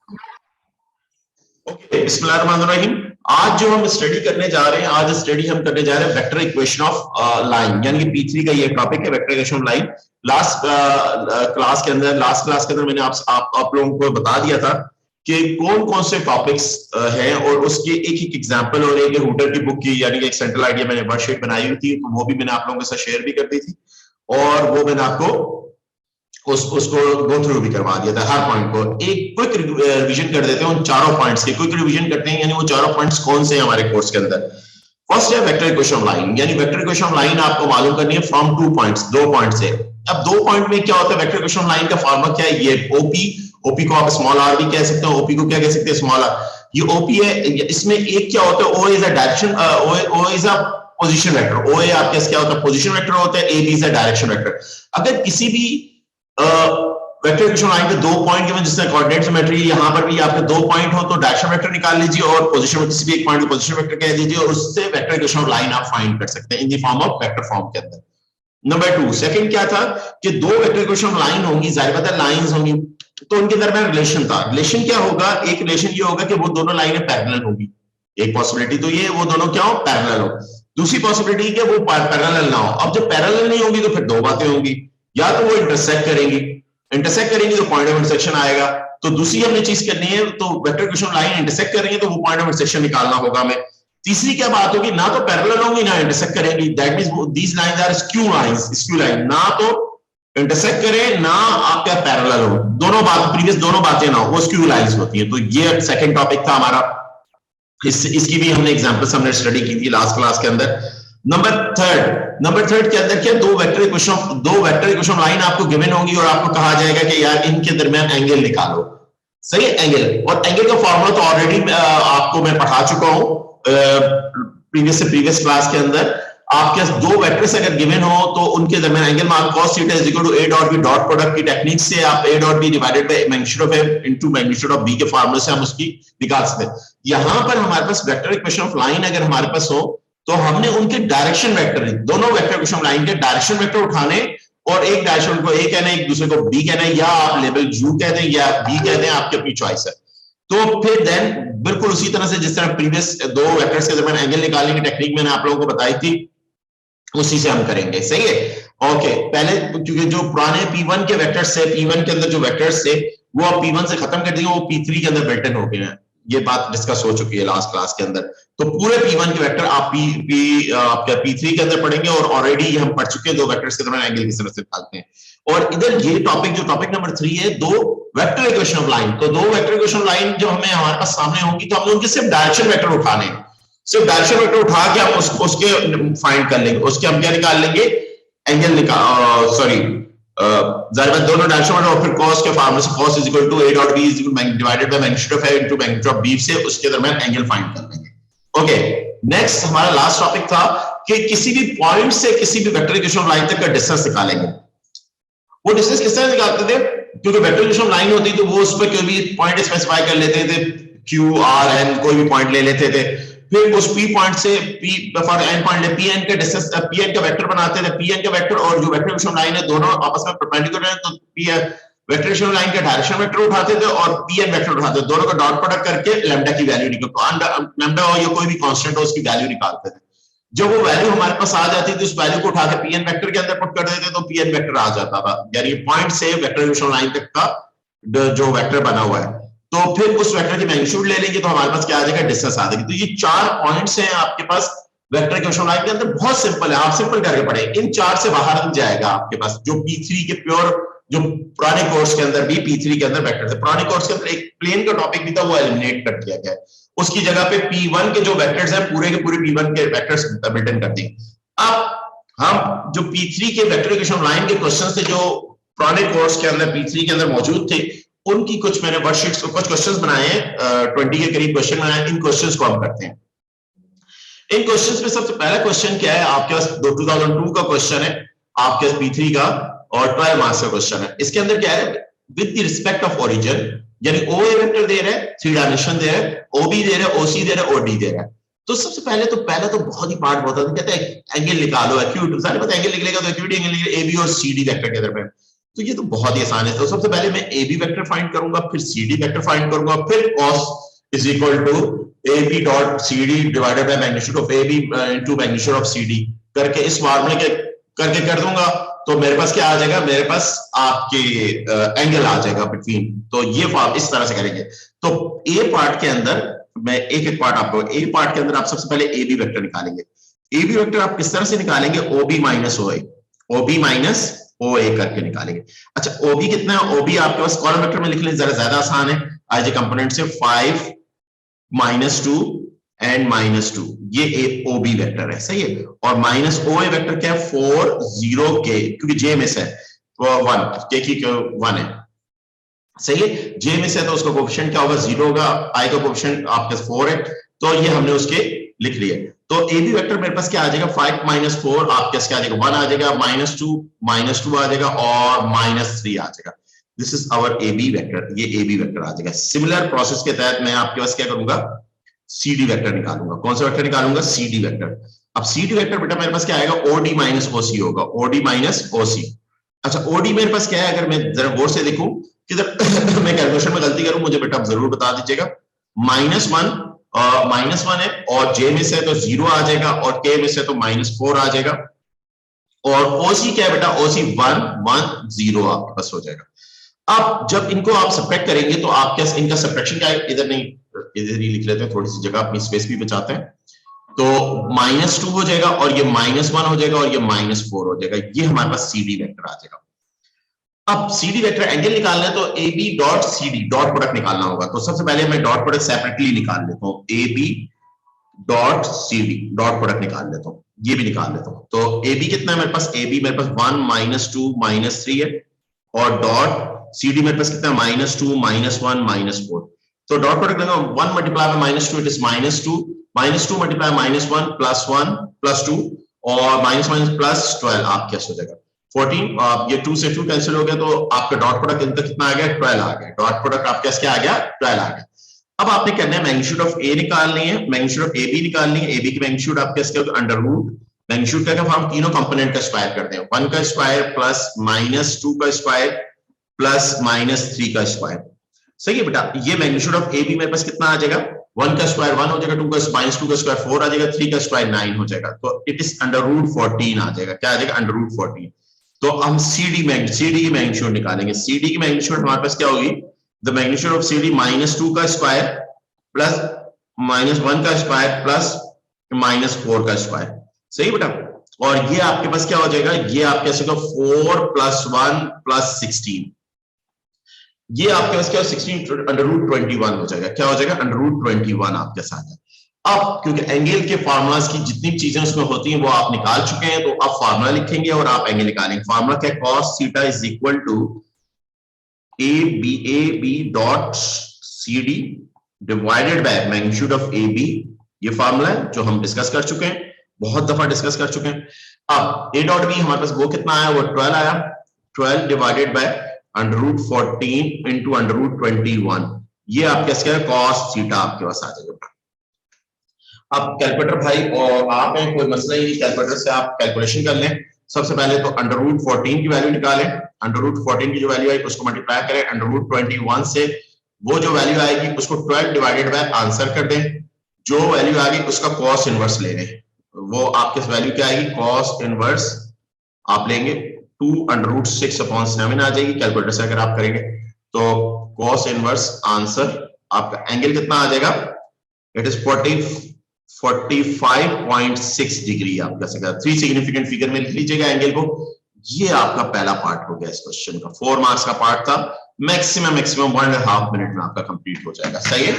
Okay, बिस्मिल्लाहिर्रहमानिर्रहीम। आज जो हम स्टडी करने जा रहे हैं, आज स्टडी हम करने जा रहे हैं वेक्टर इक्वेशन ऑफ लाइन, यानी कि P3 का ये टॉपिक है, vector equation of line. Last class के अंदर मैंने आप लोगों को बता दिया था कि कौन कौन से टॉपिक्स हैं और उसके एक एक एग्जांपल और एक रूटर की बुक की, यानी कि एक सेंट्रल आइडिया मैंने वर्कशीट बनाई हुई थी, तो वो भी मैंने आप लोगों के साथ शेयर भी कर दी थी और वो मैंने आपको उसको गो थ्रू भी करवा दिया था। हर पॉइंट को एक क्विक रिवीजन कर देते हैं, उन चारों पॉइंट्स के क्विक रिवीजन करते हैं, यानी वो चारों पॉइंट्स कौन से हैं हमारे कोर्स के अंदर। फर्स्ट है वेक्टर इक्वेशन ऑफ लाइन, यानी वेक्टर इक्वेशन ऑफ लाइन आपको मालूम करनी है फ्रॉम 2 पॉइंट्स, 2 पॉइंट से। अब 2 पॉइंट में क्या होता है, वेक्टर इक्वेशन ऑफ लाइन का फॉर्मूला क्या है, ये ओपी को आप स्मॉल आर भी कह सकते हैं, ओपी को क्या कह सकते हैं, स्मॉल आर। ये ओपी है, इसमें एक क्या होता है, O is a direction, O is a position vector. O A आपके क्या होता है, पोजीशन वेक्टर होता है, A B is a direction vector. अगर किसी भी वेक्टर इक्वेशन लाइन के 2 पॉइंट गिवन, जिसमें कोऑर्डिनेट ज्योमेट्री, यहां पर भी आपके 2 पॉइंट हो तो डायरेक्शन वेक्टर निकाल लीजिए और पोजीशन में किसी भी एक पॉइंट को पोजीशन वेक्टर कह दीजिए और उससे वेक्टर इक्वेशन ऑफ लाइन आप फाइंड कर सकते हैं in the form of vector form के अंदर। नंबर 2, सेकंड क्या था कि 2 वेक्टर इक्वेशन ऑफ लाइन होंगी, जाहिर बात है लाइंस होंगी, तो उनके दरमियान रिलेशन था। रिलेशन क्या होगा, एक रिलेशन ये होगा कि वो दोनों लाइनें पैरेलल होगी। एक पॉसिबिलिटी तो ये वो दोनों क्या हो, पैरेलल हो। दूसरी पॉसिबिलिटी कि वो पैरेलल ना हो। अब जब पैरेलल नहीं होगी तो फिर दो बातें होंगी, या तो वो इंटरसेक्ट करेंगी, तो पॉइंट ऑफ इंटरसेक्शन आएगा। तो दूसरी हमने चीज करनी है, तो वेक्टर इक्वेशन लाइन इंटरसेक्ट करेंगे तो वो पॉइंट ऑफ इंटरसेक्शन निकालना होगा हमें। तीसरी क्या बात होगी, ना तो पैरेलल होंगी ना इंटरसेक्ट करेंगी, that means these lines are skew line, ना तो इंटरसेक्ट करें ना आपका पैरेलल हो, दोनों बातें ना हो, वो स्क्यू लाइंस होती है। तो ये सेकंड टॉपिक था हमारा, इसकी भी हमने एग्जांपल्स हमने स्टडी की थी लास्ट क्लास के अंदर। नंबर थर्ड के अंदर क्या, दो वेक्टर इक्वेशन लाइन आपको गिवन होगी और आपको कहा जाएगा कि यार इनके दरमियान एंगल निकालो। सही है, एंगल, और एंगल का फॉर्मूला तो ऑलरेडी आपको मैं पढ़ा चुका हूं प्रीवियस क्लास के अंदर। आपके दो वेक्टर्स अगर गिवन हो तो उनके दरमियान एंगल मान cos theta is equal to a dot b dot product की टेक्निक से आप a dot b divided by magnitude of a into magnitude of b के फार्मूले से हम उसकी निकाल सकते हैं। यहां पर हमारे पास वेक्टर इक्वेशन ऑफ लाइन अगर हमारे पास हो तो हमने उनके डायरेक्शन वेक्टर, दोनों वेक्टर इक्वेशन लाइन के डायरेक्शन वेक्टर उठाने और एक डायरेक्शन को ए कहना है, एक दूसरे को बी कहना है, या आप लेबल यू कह दें या बी कह दें, आपकी अपनी चॉइस है। तो फिर देन बिल्कुल उसी तरह से जिस तरह प्रीवियस दो वेक्टर्स के दरमियान एंगल निकालने की टेक्निक मैंने आप लोगों को बताई थी, उसी से हम करेंगे। सही है, ओके। पहले क्योंकि जो पुराने P1 के वेक्टर्स थे, P1 के अंदर जो वेक्टर्स थे वो अब P1 से खत्म कर दिए, वो P3 के अंदर बिल्ट इन हो गए हैं। ये बात डिस्कस हो चुकी है लास्ट क्लास के अंदर। तो पूरे P1 के वेक्टर आप आपका P3 के अंदर पढ़ेंगे और ऑलरेडी हम पढ़ चुके हैं दो वेक्टर्स के दरमियान एंगल किस तरह से निकालते हैं। और इधर ये टॉपिक जो टॉपिक नंबर 3 है, दो वेक्टर इक्वेशन ऑफ लाइन। तो दो वेक्टर इक्वेशन लाइन जो हमें हमारे पास सामने होंगी तो हमने उनके सिर्फ डायरेक्शन वेक्टर उठाने, सिर्फ डायरेक्शन वेक्टर उठा के हम उसके फाइंड कर लेंगे, उसके हम क्या निकाल लेंगे, एंगल निकाल, सॉरी दोनों डायरेक्शन वेक्टर और फिर cos के फार्मूले से cos is equal to a dot b is divided by magnitude of a into magnitude of b से उसके दरमियान एंगल फाइंड कर लेंगे। ओके, नेक्स्ट हमारा लास्ट टॉपिक था कि किसी भी पॉइंट से किसी भी वेक्टर इक्वेशन लाइन तक का डिस्टेंस निकालेंगे। वो डिस्टेंस किस तरह निकालते थे, क्योंकि वेक्टर इक्वेशन लाइन होती तो वो उस पर कोई भी पॉइंट स्पेसिफाई कर लेते थे, q r n कोई भी पॉइंट ले लेते थे, फिर उस p पॉइंट से p फॉर n पॉइंट ले pn का डिस्टेंस, pn का वेक्टर बनाते थे, pn का वेक्टर और जो वेक्टर इक्वेशन लाइन है दोनों आपस में परपेंडिकुलर हैं, तो वेक्टर इक्वेशन लाइन का डायरेक्शन वेक्टर उठाते थे और pn वेक्टर उठाते थे, दोनों का डॉट प्रोडक्ट करके लैम्डा की वैल्यू निकालते, लैम्डा हो या कोई भी कांस्टेंट हो उसकी वैल्यू निकालते थे। जब वो वैल्यू हमारे पास आ जाती थी, उस वैल्यू को उठा के pn वेक्टर के अंदर पुट कर देते तो pn वेक्टर आ जाता था, यानी पॉइंट से वेक्टर इक्वेशन लाइन तक का जो वेक्टर बना हुआ है। तो फिर उस वेक्टर की मैग्नीट्यूड ले लेंगे तो हमारे पास क्या आ जाएगा, डिस्टेंस आ जाएगी। तो ये 4 पॉइंट्स हैं आपके पास वेक्टर इक्वेशन लाइन के अंदर, बहुत सिंपल है, आप सिंपल करके पढ़े, इन 4 से बाहर जाएगा आपके पास जो P3 के प्योर, जो पुराने कोर्स के अंदर भी P3 के अंदर वेक्टर थे, पुराने कोर्स के अंदर एक प्लेन का टॉपिक भी था, वो एलिमिनेट कर दिया गया, उसकी जगह पे P1 के जो वेक्टर्स हैं पूरे के पूरे P1 के वेक्टर्स बिल्ट इन कर दिए। अब हम जो P3 के वेक्टर इक्वेशन लाइन के क्वेश्चन थे जो पुराने कोर्स के अंदर P3 के अंदर मौजूद थे, उनकी कुछ मैंने वर्कशीट्स को कुछ क्वेश्चंस बनाए हैं, 20 के करीब क्वेश्चन बनाए, इन क्वेश्चंस को हम करते हैं। इन क्वेश्चंस में सबसे पहला क्वेश्चन क्या है, आपके पास 2002 का क्वेश्चन है, आपके पास P3 का और 12 मार्क्स का क्वेश्चन है। इसके अंदर क्या है, with the respect of origin, यानी OA वेक्टर दे रहा है, 3 डायमेंशन दे रहा है, OB दे रहा है, OC दे रहा है, OD दे रहा है। तो सबसे पहले तो बहुत ही पार्ट बहुत है, कहते हैं एंगल निकालो, एक्यूट, सारे पता एंगल निकलेगा तो एक्यूट एंगल निकलेगा AB और CD वेक्टर के दरमियान। तो ये तो बहुत ही आसान है। तो सबसे पहले मैं ए बी वेक्टर फाइंड करूंगा, फिर सी डी वेक्टर फाइंड करूंगा, फिर cos is equal to A B dot C D divided by magnitude of A B into magnitude of C D करके इस फॉर्मूले के करके कर दूंगा। तो मेरे पास क्या आ जाएगा, मेरे पास आपके एंगल आ जाएगा बिटवीन। तो ये फॉर्म इस तरह से करेंगे। तो ए पार्ट के अंदर मैं एक एक पार्ट आपको, ए पार्ट के अंदर आप सबसे पहले ए बी वेक्टर निकालेंगे। ए बी वेक्टर आप किस तरह से निकालेंगे, ओ बी माइनस ओ ए, ओ बी माइनस ओ ए करके निकालेंगे। अच्छा ओ बी कितना है, ओ बी आपके पास कॉलम वेक्टर में लिख लें, जरा ज्यादा आसान है। आज कंपोनेंट से 5 -2 एंड -2 ये ओ बी वेक्टर है, सही है। और माइनस ओ ए वेक्टर क्या है, 4 0 के, क्योंकि जे में से है 1 के की 1 है, सही है। जे में से है तो उसका कोएफिशिएंट क्या होगा, 0 होगा। आई का कोएफिशिएंट आपके 4 है, तो ये हमने उसके लिख लिए। तो ए बी वेक्टर मेरे पास क्या आ जाएगा, 5 - 4 आपके क्या आ जाएगा, 1 आ जाएगा, -2 आ जाएगा और -3 आ जाएगा। This is our A B vector, ये ए बी वेक्टर आ जाएगा। सिमिलर प्रोसेस के तहत मैं आपके पास क्या करूंगा, सी डी वेक्टर निकालूंगा। कौन सा वेक्टर निकालूंगा, सी डी वेक्टर। अब सी डी वेक्टर बेटा मेरे पास क्या आएगा, ओडी माइनस ओसी होगा, ओडी माइनस ओसी। अच्छा ओडी मेरे पास क्या है, अगर मैं जरा गौर से देखूं किधर मैं कैलकुलेशन में गलती करूं मुझे बेटा आप जरूर बता दीजिएगा। -1 है और जे में से तो 0 आ जाएगा और के में से तो -4 आ जाएगा। और ओसी क्या है बेटा, ओसी 1 1 0 आपके पास हो जाएगा। अब जब इनको आप सब्ट्रैक्ट करेंगे तो आप क्या, इनका सब्ट्रैक्शन क्या है, इधर नहीं इधर ही लिख लेते हैं, थोड़ी सी जगह अपनी स्पेस भी बचाते हैं। तो -2 हो जाएगा और ये -1 हो जाएगा और ये -4 हो जाएगा। ये हमारे पास सी डी वेक्टर आ जाएगा। अब सी डी वेक्टर एंगल निकालना है तो A B dot C D dot product निकालना होगा। तो सबसे पहले मैं डॉट प्रोडक्ट सेपरेटली निकाल लेता हूं, A B dot C D dot product निकाल लेता हूं, ये भी निकाल लेता हूं। तो ए बी कितना है मेरे पास, ए बी मेरे पास 1 -2 -3 है और डॉट सी डी मेरे पास कितना है, -2 -1 -4। तो डॉट प्रोडक्ट लगा 1 multiply by -2 it is -2 -2 multiply -1 +1 +2 और -1 +12 आप क्या हो जाएगा 14। आप ये 2 से 2 कैंसिल हो गया तो आपका डॉट प्रोडक्ट इनका कितना आ गया, 12 आ गया। डॉट प्रोडक्ट आपके पास क्या आ गया, 12 आ गया। अब आपने करना है मैग्नीट्यूड ऑफ ए निकालनी है, मैग्नीट्यूड ऑफ ए बी निकालनी है। ए बी की मैग्नीट्यूड आपके पास क्या होगा, अंडर रूट मैग्नीट्यूड का हम तीनों कंपोनेंट का स्क्वायर करते हैं, 1 का स्क्वायर प्लस -2 का स्क्वायर प्लस -3 का स्क्वायर, सही है बेटा। ये मैग्नीट्यूड ऑफ ए बी मेरे पास कितना आ जाएगा, 1 का स्क्वायर 1 हो जाएगा, 2 का -2 का स्क्वायर 4 आ जाएगा, 3 का स्क्वायर 9 हो जाएगा। तो इट इज अंडर रूट 14 आ जाएगा। क्या आ जाएगा, अंडर रूट 14। तो हम सी डी की मैग्नीट्यूड निकालेंगे। सी डी की मैग्नीट्यूड हमारे पास क्या होगी, the magnitude of C D -2 का स्क्वायर प्लस -1 का स्क्वायर प्लस -4 का स्क्वायर, सही बेटा। और ये आपके पास क्या हो जाएगा, ये आपके पास 4 + 1 + 16, ये आपके पास क्या 16 अंडर रूट 21 हो जाएगा। क्या हो जाएगा, अंडर रूट 21 आपके साथ है। अब क्योंकि एंगल के फार्मूलाज की जितनी चीजें उसमें होती हैं वो आप निकाल चुके हैं, तो आप फार्मूला लिखेंगे और आप एंगल निकालेंगे। फार्मूला क्या है, cos theta is equal to A B dot C D divided by magnitude of A B. ये फार्मूला है जो हम डिस्कस कर चुके हैं, बहुत दफा डिस्कस कर चुके हैं। अब ए डॉट बी हमारे पास वो कितना आया, वो 12 आया, 12 divided by under root 14 into under root 21। ये आपके क्या है, cos थीटा आपके पास आ जाएगा। अब कैलकुलेटर भाई और आप हैं, कोई मसला ही नहीं, कैलकुलेटर से आप कैलकुलेशन कर लें। सबसे पहले तो अंडर रूट 14 की वैल्यू निकालें। अंडर रूट 14 की जो वैल्यू आई उसको मल्टीप्लाई करें अंडर रूट 21 से, वो जो वैल्यू आएगी उसको 12 डिवाइडेड बाय आंसर कर दें। जो वैल्यू आएगी उसका कॉस इनवर्स ले लें। वो आपके वैल्यू क्या आएगी, कॉस इनवर्स आप लेंगे 2 अंडर रूट 6/7 आ जाएगी। कैलकुलेटर से अगर आप करेंगे तो कॉस इनवर्स आंसर आपका एंगल कितना आ जाएगा, इट इज 45.6 डिग्री। आप कह सकते हैं 3 सिग्निफिकेंट फिगर में लिख लीजिएगा एंगल को। ये आपका पहला पार्ट हो गया इस क्वेश्चन का, 4 मार्क्स का पार्ट था। मैक्सिमम 1.5 मिनट में आपका कंप्लीट हो जाएगा, सही है,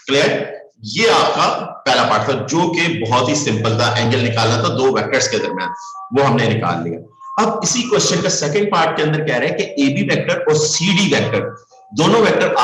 क्लियर। ये आपका पहला पार्ट था जो कि बहुत ही सिंपल था, एंगल निकालना था 2 वेक्टर्स के दरमियान, वो हमने निकाल लिया। अब इसी क्वेश्चन का सेकंड पार्ट के अंदर कह रहे हैं कि ए बी वेक्टर और सी डी वेक्टर दोनों वेक्टर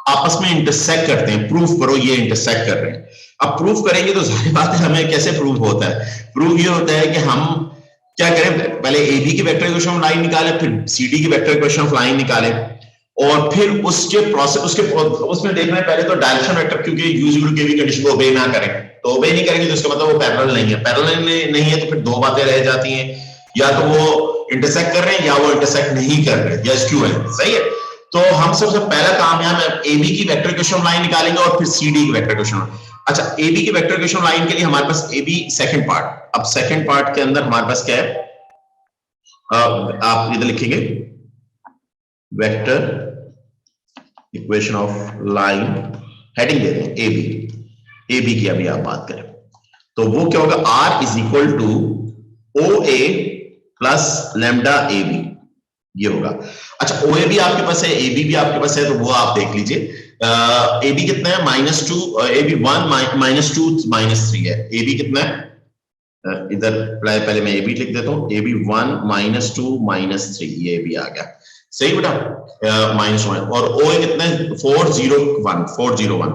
आपस में इंटरसेक्ट करते हैं, प्रूफ करो ये इंटरसेक्ट कर रहे हैं। अब प्रूफ करेंगे तो जाहिर बात है हमें कैसे प्रूफ होता है, प्रूफ ये होता है कि हम क्या करें, पहले ए बी की वेक्टर इक्वेशन ऑफ लाइन निकालें, फिर सी डी की वेक्टर इक्वेशन ऑफ लाइन निकालें और फिर उसके प्रोसेस उसमें देखना है पहले तो डायरेक्शन वेक्टर, क्योंकि यूजुअल के भी कंडीशन को ओबे ना करें, तो ओबे नहीं करेंगे तो इसका मतलब वो पैरेलल नहीं है। पैरेलल नहीं है तो फिर 2 बातें रह जाती हैं, या तो वो इंटरसेक्ट कर रहे हैं या वो इंटरसेक्ट नहीं कर रहे, या स्क्यू है, सही है। तो हम सबसे पहला काम यहाँ में एबी की वेक्टर इक्वेशन लाइन निकालेंगे और फिर सीडी की वेक्टर इक्वेशन। अच्छा, एबी की वेक्टर इक्वेशन लाइन के लिए हमारे पास एबी सेकंड पार्ट, अब सेकंड पार्ट के अंदर हमारे पास क्या है, आप इधर लिखेंगे vector equation of line, heading दे दें एबी, एबी की अभी आप बात करें तो वो क्या होगा, r is equal to O A plus lambda A B, ये होगा। अच्छा, ओ ए भी आपके पास है, ए बी भी आपके पास है, तो वो आप देख लीजिए। ए बी कितना है, -2, ए बी 1 -2 -3 है। ए बी कितना है, इधर पहले मैं ए बी लिख देता हूं, ए बी 1 -2 -3, ये भी आ गया, सही बेटा, -1। और ओ ए कितना है, 401,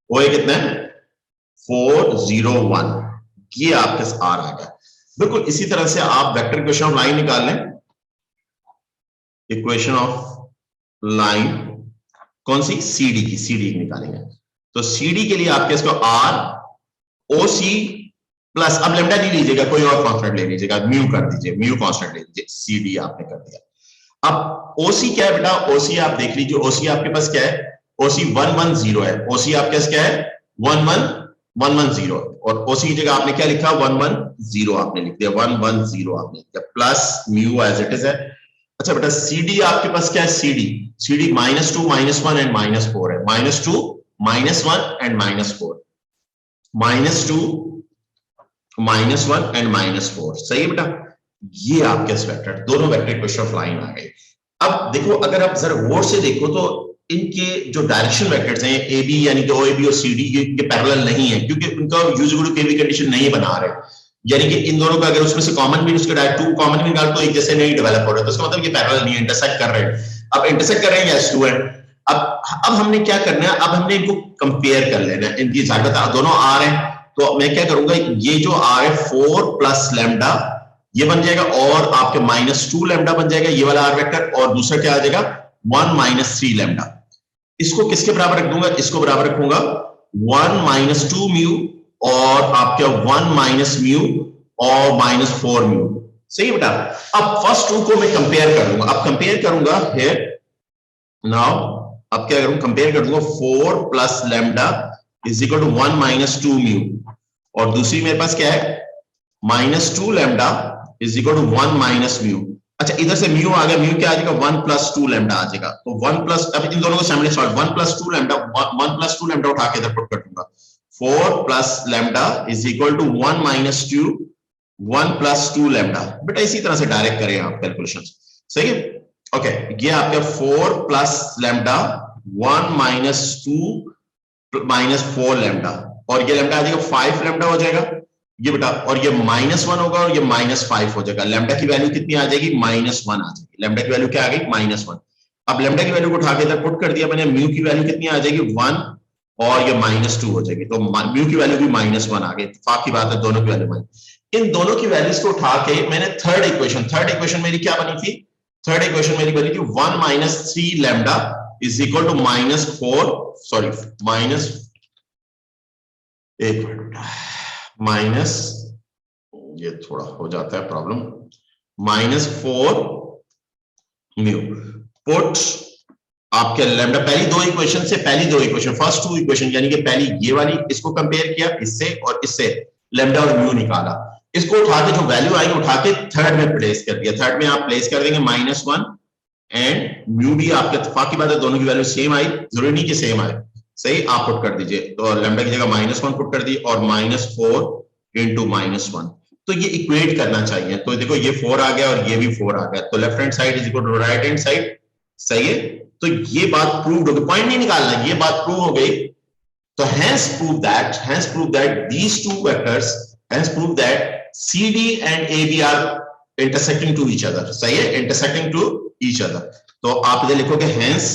ओ ए कितना है 401, ये आपके आर आ गया। बिल्कुल इसी तरह से आप वेक्टर इक्वेशन ऑफ लाइन निकाल लें, इक्वेशन ऑफ लाइन कौन सी, सीडी की, सीडी निकालेंगे। तो सीडी के लिए आपके इसको आर ओ सी प्लस, अब लैम्डा नहीं लीजिएगा, कोई और कांस्टेंट ले लीजिएगा, म्यू कर दीजिए, म्यू कांस्टेंट ले लीजिए, सीडी आपने कर दिया। अब ओसी क्या है बेटा, ओसी आप देख लीजिए, ओसी आपके पास क्या है, ओसी 110 है, ओसी आपके पास क्या है 110, और ओसी की जगह आपने क्या लिखा 110 आपने लिख दिया, 110 आपने लिख दिया, plus mu as it is है। अच्छा बेटा, सीडी आपके पास क्या है, सीडी -2 -1 एंड -4 है, -2 -1 एंड -4, -2 -1 एंड -4, सही है बेटा। ये आपके वेक्टर, दोनों वेक्टर इक्वेशन ऑफ लाइन आ गए। अब देखो, अगर आप जरा गौर से देखो तो इनके जो डायरेक्शन वेक्टर्स हैं ए बी, यानी कि ओएबी और सीडी, ये पैरेलल नहीं है, क्योंकि उनका यूज इक्वल टू केवी कंडीशन नहीं बना रहे, यानी कि इन दोनों का अगर उसमें से कॉमन भी उसके डायरेक्ट 2 कॉमन भी निकाल तो एक जैसे नहीं डेवलप हो रहे, तो इसका मतलब ये पैरेलल नहीं है, इंटरसेक्ट कर रहे हैं। अब इंटरसेक्ट कर रहे हैं, यस 2 है। अब हमने क्या करना है, अब हमने इनको कंपेयर कर लेना है, इनकी जागृत दोनों आर है, तो मैं क्या करूंगा, ये जो आर है 4 प्लस लैम्डा ये बन जाएगा, और आपके -2 लैम्डा बन जाएगा ये वाला आर वेक्टर, और दूसरा क्या आ जाएगा 1 -3 लैम्डा। इसको किसके बराबर रख दूंगा, इसको बराबर रखूंगा 1 - 2 म्यू, और आपके 1 - म्यू और -4 म्यू, सही बेटा। अब फर्स्ट 2 को मैं कंपेयर कर दूंगा, अब कंपेयर करूंगा हियर नाउ, अब क्या करूंगा, कंपेयर कर दूंगा 4 plus lambda is equal to 1 - 2 mu, और दूसरी मेरे पास क्या है -2 lambda is equal to 1 - mu. अच्छा, इधर से म्यू आ गया, म्यू क्या आ जाएगा 1 + 2 लैम्डा आ जाएगा, तो 1 प्लस, अब इन दोनों को सामने सॉल्व, 1 + 2 लैम्डा, 1 + 2 लैम्डा उठा के इधर पुट कर दूंगा, 4 plus lambda is equal to 1 - 2, 1 + 2 lambda. बेटा इसी तरह से डायरेक्ट करें आप कैलकुलेशंस, सही है। ओके, ये आपका 4 प्लस लैम्डा 1 - 2 -4 लैम्डा, और ये लैम्डा आ जाएगा 5 लैम्डा हो जाएगा ये बेटा, और ये -1 होगा और ये -5 हो जाएगा। लैम्डा की वैल्यू कितनी आ जाएगी, -1 आ जाएगी। लैम्डा की वैल्यू क्या आ गई, -1। अब लैम्डा की वैल्यू को उठा के इधर पुट कर दिया मैंने, म्यू की वैल्यू कितनी आ जाएगी 1, और ये -2 हो जाएगी, तो म्यू की वैल्यू भी -1 आ गई। इत्तेफाक की बात है, दोनों की वैल्यू इन दोनों की वैल्यूज को उठा के मैंने थर्ड इक्वेशन मेरी क्या बनी थी, थर्ड इक्वेशन मेरी बनी थी 1 - 3 lambda is equal to -4, sorry minus, ये थोड़ा हो जाता है प्रॉब्लम, -4 म्यू, पुट आपके लैम्डा, पहली दो इक्वेशन फर्स्ट 2 इक्वेशन, यानी कि पहली ये वाली, इसको कंपेयर किया इससे और इससे, लैम्डा और म्यू निकाला, इसको उठा के जो वैल्यू आई उठा के थर्ड में प्लेस कर दिया। थर्ड में आप प्लेस कर देंगे -1 एंड म्यू भी आपके इत्तेफाक की बात है, दोनों की वैल्यू सेम आई, जरूरी नहीं कि सेम आए, सही, आप पुट कर दीजिए, तो लैम्डा की जगह -1 पुट कर दी, और -4 इंटू -1, तो ये इक्वेट करना चाहिए। तो देखो ये 4 आ गया और ये भी 4 आ गया, तो left hand side is equal to right hand side, सही है। तो ये बात प्रूव हो गई, पॉइंट नहीं निकालना, ये बात प्रूव हो गई। तो hence prove that these two vectors, hence prove that CD and AB are intersecting to each other, सही है, intersecting to each other। तो आप इधर लिखोगे hence,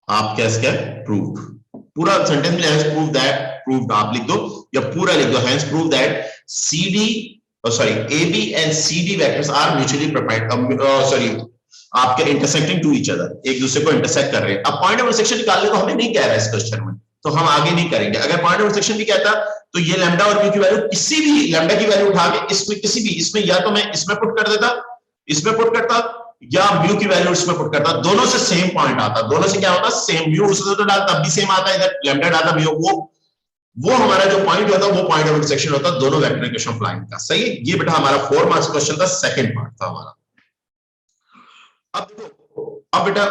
आप क्या proved, पूरा सेंटेंस में hence prove that, proved आप लिख दो या पूरा लिख दो, hence prove that AB and CD vectors are mutually आपके इंटरसेक्टिंग टू ईच अदर, एक दूसरे को इंटरसेक्ट कर रहे हैं। अब पॉइंट ऑफ इंटरसेक्शन निकालने को हमें नहीं कह रहा है इस क्वेश्चन में, तो हम आगे नहीं करेंगे। अगर पॉइंट ऑफ इंटरसेक्शन भी कहता तो ये लैम्डा और म्यू की वैल्यू किसी भी लैम्डा की वैल्यू उठा के इसमें किसी भी इसमें या तो मैं इसमें पुट कर देता, इसमें पुट करता, या म्यू की वैल्यू इसमें पुट करता, दोनों से सेम पॉइंट आता, दोनों से क्या होता सेम, म्यू उसमें तो डालता तब भी सेम आता, इधर लैम्डा डालता म्यू, वो हमारा जो पॉइंट होता वो पॉइंट ऑफ इंटरसेक्शन होता दोनों वेक्टर इक्वेशन ऑफ लाइन का। सही है, ये बेटा हमारा 4 मार्क्स क्वेश्चन का सेकंड पार्ट था हमारा। अब बेटा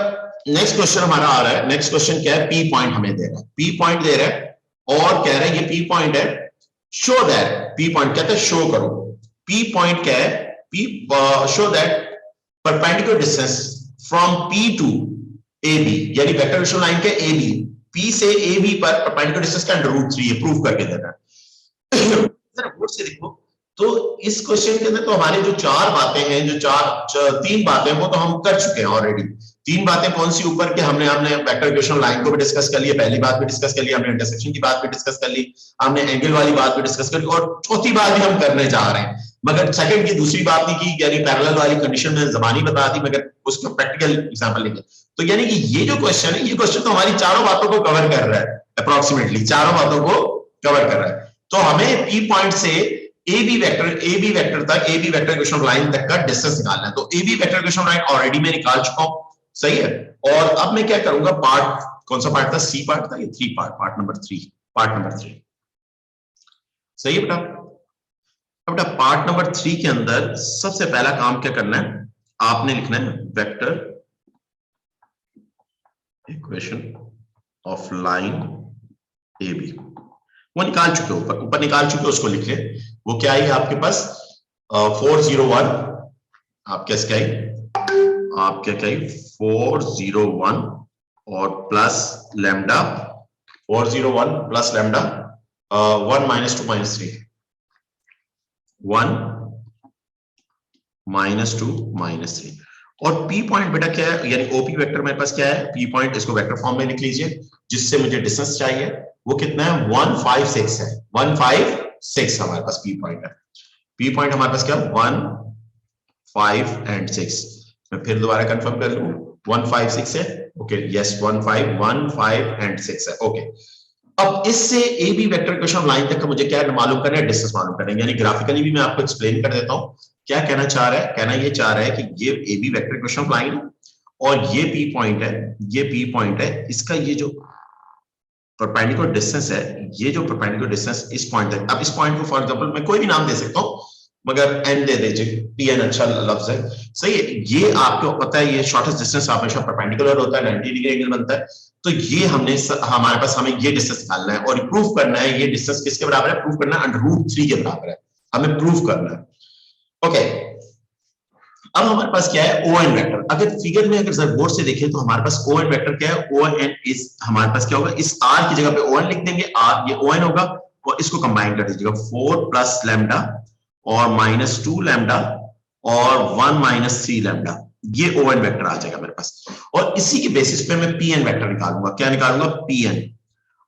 नेक्स्ट क्वेश्चन हमारा आ रहा है। नेक्स्ट क्वेश्चन क्या है, पी पॉइंट हमें दे रहा है, पी पॉइंट दे रहा है और कह रहा है ये पी पॉइंट है, शो दैट, पी पॉइंट कहते हैं शो करो, पी पॉइंट क्या है, P show that perpendicular distance from P to A B, यानी वेक्टर इक्वेशन लाइन के ए बी, पी से ए बी पर परपेंडिकुलर डिस्टेंस का √3 है, प्रूव करके देना है। जरा बोर्ड से देखो तो इस क्वेश्चन के अंदर तो हमारे जो चार बातें हैं, जो तीन बातें वो तो हम कर चुके हैं ऑलरेडी। तीन बातें कौन सी, ऊपर के हमने वेक्टर इक्वेशन लाइन को भी डिस्कस कर लिया, पहली बात भी डिस्कस कर ली हमने, इंटरसेक्शन की बात भी डिस्कस कर ली हमने, एंगल वाली बात भी डिस्कस कर ली, और चौथी बात भी हम करने जा रहे हैं, मगर सेकंड की दूसरी बात नहीं की, यानी पैरेलल वाली कंडीशन में जबानी बता दी, मगर उसका प्रैक्टिकल एग्जांपल लेंगे। तो यानी कि ये जो क्वेश्चन है, ये क्वेश्चन तो हमारी चारों बातों को कवर कर रहा है, अप्रोक्सीमेटली चारों बातों को कवर कर रहा है। तो हमें पी पॉइंट से ए बी वेक्टर तक, A B vector equation line तक का डिस्टेंस निकालना है। तो A B vector equation line already मैं निकाल चुका हूं, सही है। और अब मैं क्या करूंगा, पार्ट कौन सा पार्ट था, सी पार्ट था, ये 3 पार्ट, पार्ट नंबर 3, सही है बेटा। अब बेटा पार्ट नंबर 3 के अंदर सबसे पहला काम क्या करना है, आपने लिखना है vector equation of line A B, वो निकाल चुके हो, ऊपर निकाल चुके हो, उसको लिख ले। वो क्या है आपके पास 401, आप कैसे क्या है, आप क्या क्या 401 और प्लस लैम्डा, 401 प्लस लैम्डा 1 -2 -3, 1 -2 -3। और पी पॉइंट बेटा क्या है, यानी ओपी वेक्टर मेरे पास क्या है, पी पॉइंट, इसको वेक्टर फॉर्म में लिख लीजिए, जिससे मुझे डिस्टेंस चाहिए वो कितना है, 156 है, 156 हमारे पास पी पॉइंट है। पी पॉइंट हमारे पास क्या, 1, 5 and 6। मैं फिर दोबारा कंफर्म कर लूं, 156 है, ओके, यस 1, 5 and 6 है, ओके। अब इससे A B vector equation line तक का मुझे क्या मालूम करना है, डिस्टेंस मालूम करना है, यानी ग्राफिकली भी मैं आपको एक्सप्लेन कर देता हूं क्या कहना चाह रहा है। कहना ये चाह रहा है कि ये A B vector equation line और ये पी पॉइंट है, ये पी पॉइंट है, इसका ये जो परपेंडिकुलर डिस्टेंस है, ये जो परपेंडिकुलर डिस्टेंस इस पॉइंट तक, अब इस पॉइंट को फॉर एग्जांपल मैं कोई भी नाम दे सकता हूं, मगर एन दे दीजिए, पी एन अच्छा लफ्ज है, सही है। ये आपको पता है ये शॉर्टेस्ट डिस्टेंस हमेशा परपेंडिकुलर होता है, 90 डिग्री एंगल बनता है। तो ये हमारे पास हमें ये डिस्टेंस निकालना है और प्रूफ करना है ये डिस्टेंस किसके बराबर है, प्रूफ करना है √3 के बराबर है, हमें प्रूफ करना है। ओके, अब हमारे पास क्या है, ओ एन वेक्टर। अगर फिगर में अगर बोर्ड से देखें तो हमारे पास ओ एन वेक्टर क्या है, ओ एन इस हमारे पास क्या होगा, इस आर की जगह पे ओ एन लिख देंगे, आर ये ओ एन होगा, और इसको कंबाइन कर दीजिएगा, 4 प्लस लैम्डा और -2 लैम्डा और 1 -3 लैम्डा, ये ओ एन वेक्टर आ जाएगा मेरे पास। और इसी के बेसिस पे मैं पी एन वेक्टर निकालूंगा, क्या निकालूंगा, पी एन।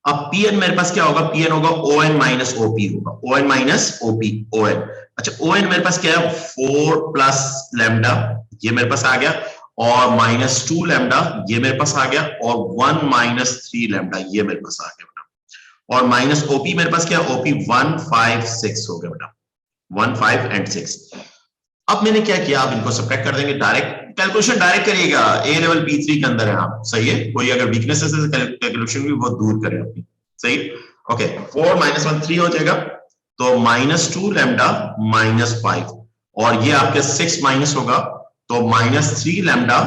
अब पी एन मेरे पास क्या होगा, पी एन होगा ओ एन माइनस ओपी होगा, O N minus OP, O N. अच्छा, ओ एन मेरे पास क्या है, 4 प्लस लैम्डा, ये मेरे पास आ गया, और -2 लैम्डा ये मेरे पास आ गया, और 1 -3 लैम्डा ये मेरे पास आ गया बेटा। और माइनस ओपी मेरे पास क्या है, ओपी 1, 5, 6 हो गया बेटा, 1, 5 and 6। अब मैंने क्या किया, आप इनको सब्ट्रैक्ट कर देंगे, डायरेक्ट कैलकुलेशन डायरेक्ट करिएगा, ए लेवल B3 के अंदर है आप, सही है। कोई अगर वीकनेसेस है कैलकुलेशन भी बहुत दूर करें अपनी, सही। ओके, 4 - 1 3 हो जाएगा, तो -2 लैम्डा -5, और ये आपके 6 माइनस होगा, तो -3 लैम्डा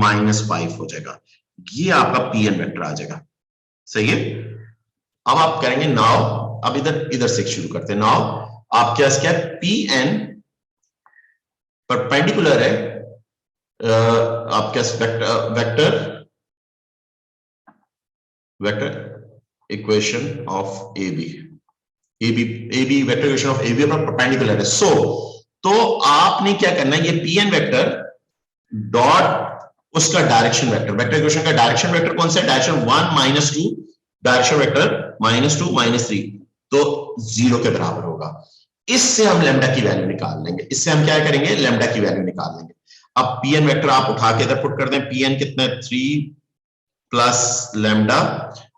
-5 हो जाएगा, ये आपका पी एन वेक्टर आ जाएगा, सही है। अब आप करेंगे नाउ, अब इधर से शुरू करते हैं। नाउ आपके पास क्या है, पी एन परपेंडिकुलर है आपके vector equation of A B vector equation of A B perpendicular है। सो तो आपने क्या करना है, ये पी एन वेक्टर डॉट उसका डायरेक्शन वेक्टर इक्वेशन का डायरेक्शन वेक्टर कौन सा है, डायरेक्शन 1 -2, डायरेक्शन वेक्टर -2 -3, तो 0 के बराबर होगा। इससे हम लैम्डा की वैल्यू निकाल लेंगे, इससे हम क्या करेंगे, लैम्डा की वैल्यू निकाल लेंगे। अब पी एन वेक्टर आप उठा के इधर पुट कर दें, पी एन कितना है, 3 प्लस लैम्डा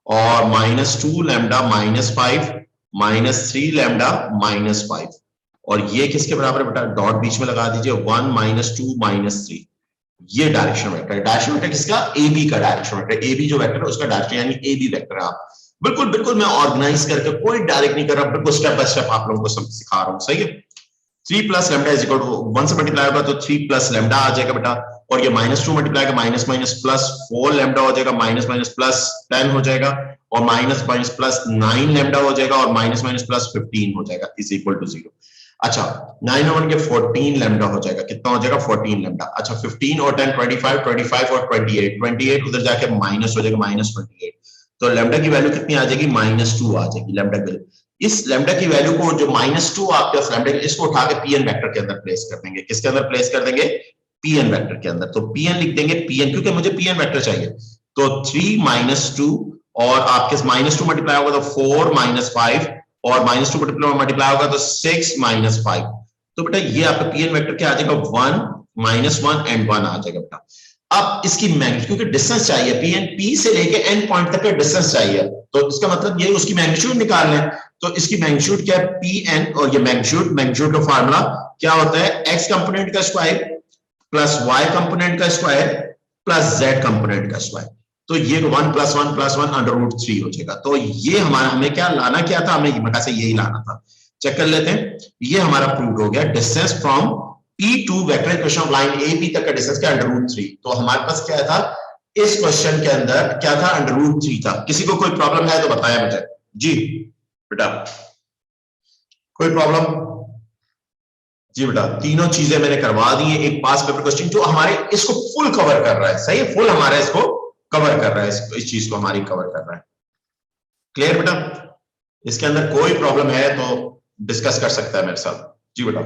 और -2 लैम्डा -5 -3 लैम्डा -5, और ये किसके बराबर है बेटा, डॉट बीच में लगा दीजिए, 1 -2 -3, ये डायरेक्शन वेक्टर है। डायरेक्शन वेक्टर किसका, ए बी का डायरेक्शन वेक्टर, ए बी जो वेक्टर है उसका डायरेक्शन यानी ए बी वेक्टर है। आप बिल्कुल बिल्कुल मैं ऑर्गेनाइज करके कोई डायरेक्ट नहीं कर रहा, बिल्कुल स्टेप बाय स्टेप आप लोगों को सब सिखा रहा हूं, सही है। 3 plus lambda is equal to 1 से मल्टीप्लाई होगा तो 3 प्लस लैम्डा आ जाएगा बेटा, और ये -2 मल्टीप्लाई का माइनस माइनस प्लस 4 लैम्डा हो जाएगा, माइनस माइनस प्लस 10 हो जाएगा, और माइनस माइनस प्लस 9 लैम्डा हो जाएगा, और माइनस माइनस प्लस 15 हो जाएगा, इज इक्वल टू 0। अच्छा 9 और 1 के 14 लैम्डा हो जाएगा, कितना हो जाएगा 14 लैम्डा। अच्छा 15 और 10 25, 25 और 28, 28 उधर जाके माइनस हो जाएगा, -28, तो लैम्डा की वैल्यू कितनी आ जाएगी, -2 आ जाएगी लैम्डा की वैल्यू। इस लैम्डा की वैल्यू को जो -2 आपके पास लैम्डा, इसको उठा के पीएन वेक्टर के अंदर प्लेस कर देंगे, किसके अंदर प्लेस कर देंगे, पीएन वेक्टर के अंदर। तो पीएन लिख देंगे, पीएन क्योंकि मुझे पीएन वेक्टर चाहिए, तो 3 -2 और आपके -2 मल्टीप्लाई होगा तो 4 -5, और -2 मल्टीप्लाई होगा तो 6 -5, तो बेटा ये आपका पीएन वेक्टर क्या आ जाएगा, 1 -1 एंड 1 आ जाएगा बेटा। अब इसकी मैग्नीट्यूड, क्योंकि डिस्टेंस चाहिए, पीएन पी से लेके एन पॉइंट तक का डिस्टेंस चाहिए, तो इसका मतलब ये उसकी मैग्नीट्यूड निकाल लें। तो इसकी मैग्नीट्यूड क्या है, पी एन, और ये मैग्नीट्यूड का फार्मूला क्या होता है, एक्स कंपोनेंट का स्क्वायर प्लस वाई कंपोनेंट का स्क्वायर प्लस जेड कंपोनेंट का स्क्वायर, तो ये 1 + 1 + 1 √3 हो जाएगा। तो ये हमारा, हमें क्या लाना क्या था, हमें बेटा से यही लाना था। चेक कर लेते हैं, ये हमारा प्रूव हो गया, distance from P to vector equation of line AB तक का डिस्टेंस क्या, √3। तो हमारे पास क्या था, इस क्वेश्चन के अंदर क्या था, √3 था। किसी को कोई प्रॉब्लम है तो बताया मुझे जी बेटा, कोई प्रॉब्लम जी बेटा। तीनों चीजें मैंने करवा दी है, एक पास पेपर क्वेश्चन जो हमारे इसको फुल कवर कर रहा है, सही है, फुल हमारा इसको कवर कर रहा है, इस चीज को हमारी कवर कर रहा है। क्लियर बेटा, इसके अंदर कोई प्रॉब्लम है तो डिस्कस कर सकता है मेरे साथ जी बेटा।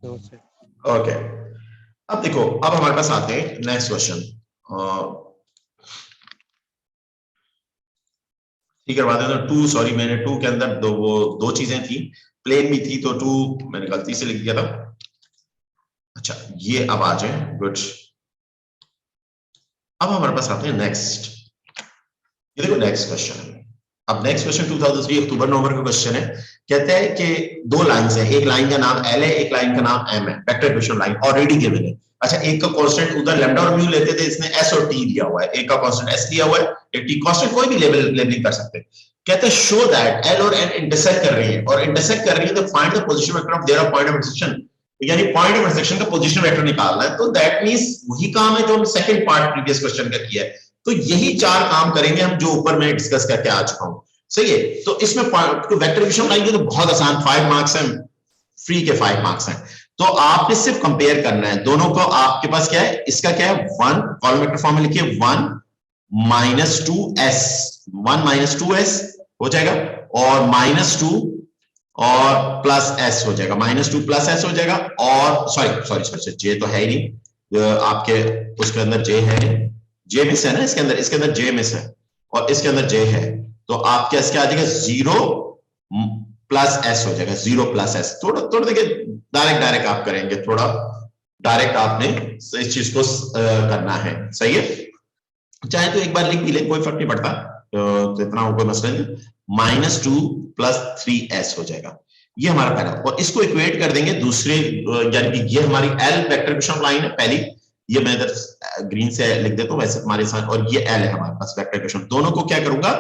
ओके अब देखो, अब हमारे पास आते हैं नेक्स्ट क्वेश्चन, ठीक करवा दें तो 2, सॉरी मैंने 2 के अंदर दो चीजें थी, प्लेन भी थी, तो 2 मैंने गलती से लिख दिया था। अच्छा ये अब आ जाए, गुड। अब हमारे पास आते हैं नेक्स्ट, ये देखो नेक्स्ट क्वेश्चन है। अब नेक्स्ट क्वेश्चन 2003 अक्टूबर नवंबर का क्वेश्चन है। कहते हैं कि दो लाइंस है, एक लाइन का नाम L है, एक लाइन का नाम M है, vector equation line already given है। अच्छा एक का कांस्टेंट उधर लैम्डा और म्यू लेते थे, इसने S और T दिया हुआ है, एक का कांस्टेंट S दिया हुआ है, एक T, कांस्टेंट कोई भी लेबलिंग कर सकते हैं। कहते हैं शो दैट L और M इंटरसेक्ट कर रही है, और इंटरसेक्ट कर रही है तो find the position vector of their point of intersection, यानी पॉइंट ऑफ इंटरसेक्शन का पोजीशन वेक्टर निकालना है। तो दैट मींस वही काम है जो हम सेकंड पार्ट प्रीवियस क्वेश्चन का किया है, तो यही 4 काम करेंगे हम जो ऊपर मैं डिस्कस करके आ चुका हूं, सही है। तो इसमें वेक्टर इक्वेशन लाइन के तो बहुत आसान, 5 मार्क्स हैं, फ्री के 5 मार्क्स हैं। तो आपने सिर्फ कंपेयर करना है दोनों को। आपके पास क्या है, इसका क्या है, 1 कॉलम वेक्टर फॉर्म में लिखिए, 1 -2s, 1 -2s हो जाएगा, और -2 और +s हो जाएगा, -2 +s हो जाएगा, और सॉरी जे तो है ही नहीं आपके, उसके अंदर जे है, जे मिस है ना, इसके अंदर जे मिस है, और इसके अंदर जे है, तो आपके इसके आ जाएगा 0 +s हो जाएगा, 0 +s। थोड़ा देखिए डायरेक्ट आप करेंगे, थोड़ा डायरेक्ट आपने इस चीज को करना है, सही है। चाहे तो एक बार लिख भी ले, कोई फर्क नहीं पड़ता, तो इतना कोई मसला नहीं। -2 + 3s हो जाएगा, ये हमारा पहला, और इसको इक्वेट कर देंगे दूसरे, यानी कि ये हमारी L वेक्टर इक्वेशन लाइन है पहली, ये मैं इधर ग्रीन से लिख देता हूं वैसे हमारे साथ, और ये L है हमारे पास वेक्टर इक्वेशन, दोनों को क्या करूंगा,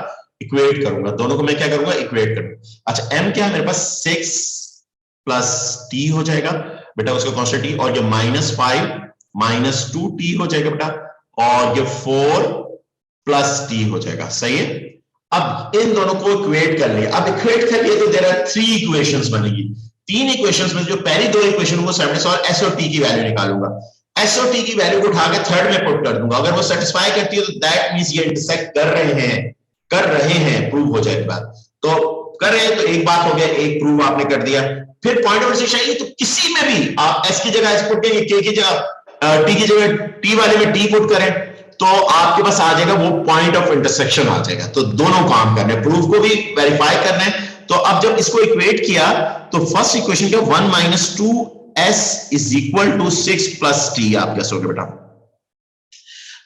इक्वेट करूंगा, दोनों को मैं क्या करूंगा, इक्वेट करूंगा। अच्छा M क्या है मेरे पास, 6 + t हो जाएगा बेटा, उसका कांस्टेंट t, और ये -5 - 2t हो जाएगा बेटा, और ये 4 + t हो जाएगा, सही है। अब इन दोनों को इक्वेट कर लिया, अब इक्वेट कर लिया तो देयर आर 3 इक्वेशंस बनेगी। 3 इक्वेशंस में जो पहली 2 इक्वेशन को सेटिस्फाई, और s और t की वैल्यू निकालूंगा, s और t की वैल्यू को उठा के थर्ड में पुट कर दूंगा, अगर वो सेटिस्फाई करती है तो दैट मींस ये इंटरसेक्ट कर रहे हैं, प्रूव हो जाएगी बात। तो कर रहे हैं तो एक बात हो गया, एक प्रूव आपने कर दिया। फिर पॉइंट ऑफ इंटरसेक्शन चाहिए तो किसी में भी आप s की जगह s पुट करेंगे, k की जगह t की जगह t वाले में t पुट करें, तो आपके पास आ जाएगा वो पॉइंट ऑफ इंटरसेक्शन आ जाएगा। तो दोनों काम करने, प्रूफ को भी वेरीफाई करना है। तो अब जब इसको इक्वेट किया तो फर्स्ट इक्वेशन क्या, 1 - 2s = 6 + t आप गेस होगे बेटा।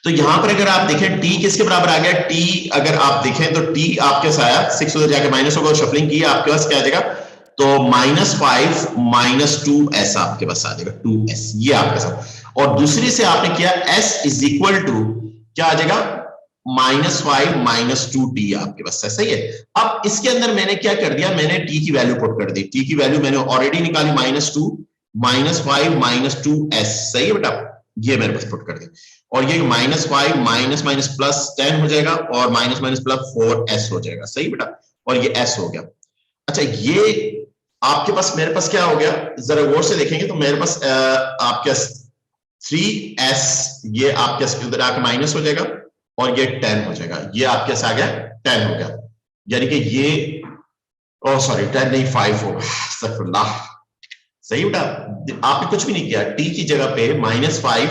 तो यहां पर अगर आप देखें टी किसके बराबर आ गया, टी अगर आप देखें तो टी आपके पास आया 6 उधर जाके माइनस होगा, शफलिंग की आपके पास क्या आ जाएगा, तो -5 -2s आपके पास आ जाएगा, 2s ये आपके साथ। और दूसरी से आपने किया s इज इक्वल टू क्या आ जाएगा, -5 -2t आपके पास है, सही है। अब इसके अंदर मैंने क्या कर दिया, मैंने t की वैल्यू पुट कर दी, t की वैल्यू मैंने ऑलरेडी निकाली, -2 -5 -2s, सही है बेटा, ये मेरे पास पुट कर दी। और ये -5 माइनस माइनस प्लस 10 हो जाएगा और माइनस माइनस प्लस 4s हो जाएगा, सही बेटा, और ये s हो गया। अच्छा ये आपके पास मेरे पास क्या हो गया, जरा गौर से देखेंगे तो मेरे पास आपके 3s ये आपके उधर आके माइनस हो जाएगा और ये 10 हो जाएगा, ये आपके पास आ गया 10 हो गया, यानी कि ये ओ सॉरी 10 नहीं 5 होगा, अस्तगफुरुल्लाह, सही बेटा, आपने कुछ भी नहीं किया, t की जगह पे -5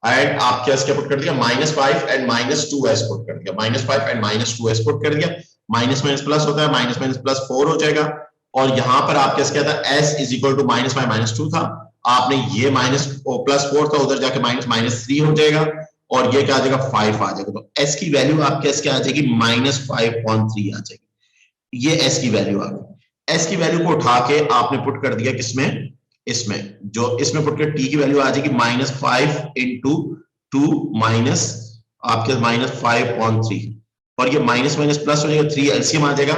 एंड आप क्या पुट कर दिया, -5 एंड -2s पुट कर दिया, -5 एंड -2s पुट कर दिया, माइनस माइनस प्लस होता है, माइनस माइनस प्लस 4 हो जाएगा। और यहां पर आप क्या था, s इज इक्वल टू -5 -2 था, आपने ये +4 था, उधर जाके -3 हो जाएगा और ये क्या आ जाएगा 5 आ जाएगा, तो s की वैल्यू आपके s क्या आ जाएगी, -5.3 आ जाएगी, ये s की वैल्यू आ गई। s की वैल्यू को उठा के आपने पुट कर दिया किसमें, इसमें, जो इसमें पुट कर t की वैल्यू आ जाएगी -5 इंटू 2 माइनस आपके -5.3 और ये माइनस माइनस प्लस हो जाएगा, 3 एलसीएम आ जाएगा,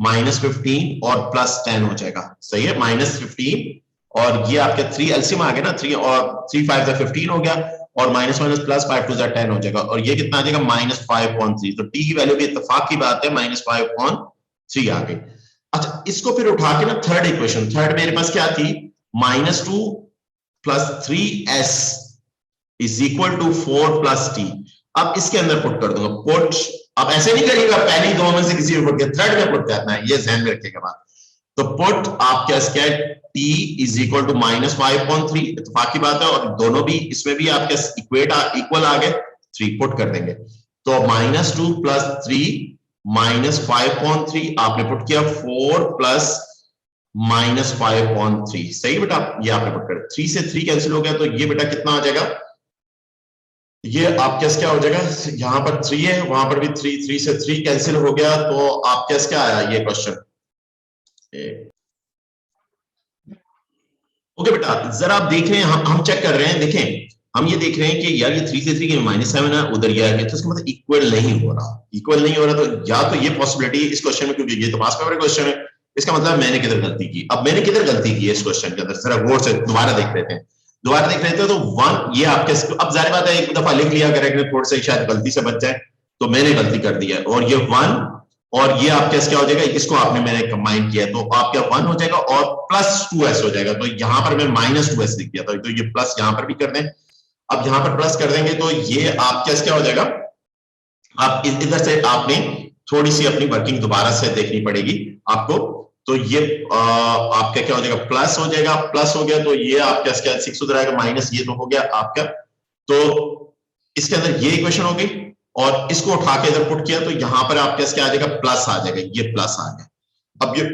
-15 और +10 हो जाएगा, सही है, -15 और ये आपके 3 एलसीएम आ गया ना, 3 और 3 5 15 हो गया और माइनस माइनस प्लस 5 2 10 हो जाएगा और ये कितना आ जाएगा -5.3, तो t की वैल्यू भी इत्तेफाक की बात है -5.3 आ गई। अच्छा इसको फिर उठा के ना थर्ड इक्वेशन, थर्ड मेरे पास क्या थी, -2 + 3s is equal to 4 + t, अब इसके अंदर पुट कर दूंगा, पुट, अब ऐसे नहीं करिएगा पहली दो में से किसी में पुट किया, थर्ड में पुट करना है, ये ध्यान में रखिएगा बात। तो पुट आप क्या t इज इक्वल टू -5.3, इत्तेफाक की बात है, और दोनों भी इसमें भी आपके इक्वल आ गए, 3 पुट कर देंगे, तो -2 + 3 -5.3 आपने पुट किया, 4 + -5.3, सही बेटा, ये आपने पुट कर, 3 से 3 कैंसिल हो गया, तो ये बेटा कितना आ जाएगा, ये आपके क्या हो जाएगा, यहां पर 3 है, वहां पर भी 3, 3 से 3 कैंसिल हो गया, तो आपके क्या आया ये क्वेश्चन। ओके बेटा, जरा आप देख रहे हैं, हम चेक कर रहे हैं, देखें हम ये देख रहे हैं कि यार ये 3 से 3 के -7 है, उधर ये आ गया, तो इसका मतलब इक्वल नहीं हो रहा, इक्वल नहीं हो रहा, तो या तो ये पॉसिबिलिटी इस क्वेश्चन में, क्योंकि ये तो पास पेपर क्वेश्चन है, इसका मतलब मैंने किधर गलती की। अब मैंने किधर गलती की है इस क्वेश्चन के अंदर, जरा गौर से दोबारा देख लेते हैं, दोबारा देख लेते हैं। तो 1 ये आपके, अब जाहिर बात है एक दफा लिख लिया करेक्ट, थोड़ा सा शायद गलती से बच जाए, तो मैंने गलती कर दी है, और ये 1 और ये आपके क्या हो जाएगा, इसको आपने मैंने कंबाइन किया, तो आपका 1 हो जाएगा और +2s हो जाएगा, तो यहां पर मैं -2s लिख दिया था, तो ये प्लस यहां पर भी कर दें, अब यहां पर प्लस कर देंगे, तो ये आपका क्या हो जाएगा, आप इधर से आपने थोड़ी सी अपनी वर्किंग दोबारा से देखनी पड़ेगी आपको, तो ये आपका क्या हो जाएगा, प्लस हो जाएगा, प्लस हो गया, तो ये आपका क्या 6 उधर आएगा, माइनस ये तो हो गया आपका, तो इसके अंदर ये इक्वेशन हो गई, और इसको उठा के इधर पुट किया, तो यहां पर आपके क्या आ जाएगा, प्लस आ जाएगा, ये प्लस आ गया। अब ये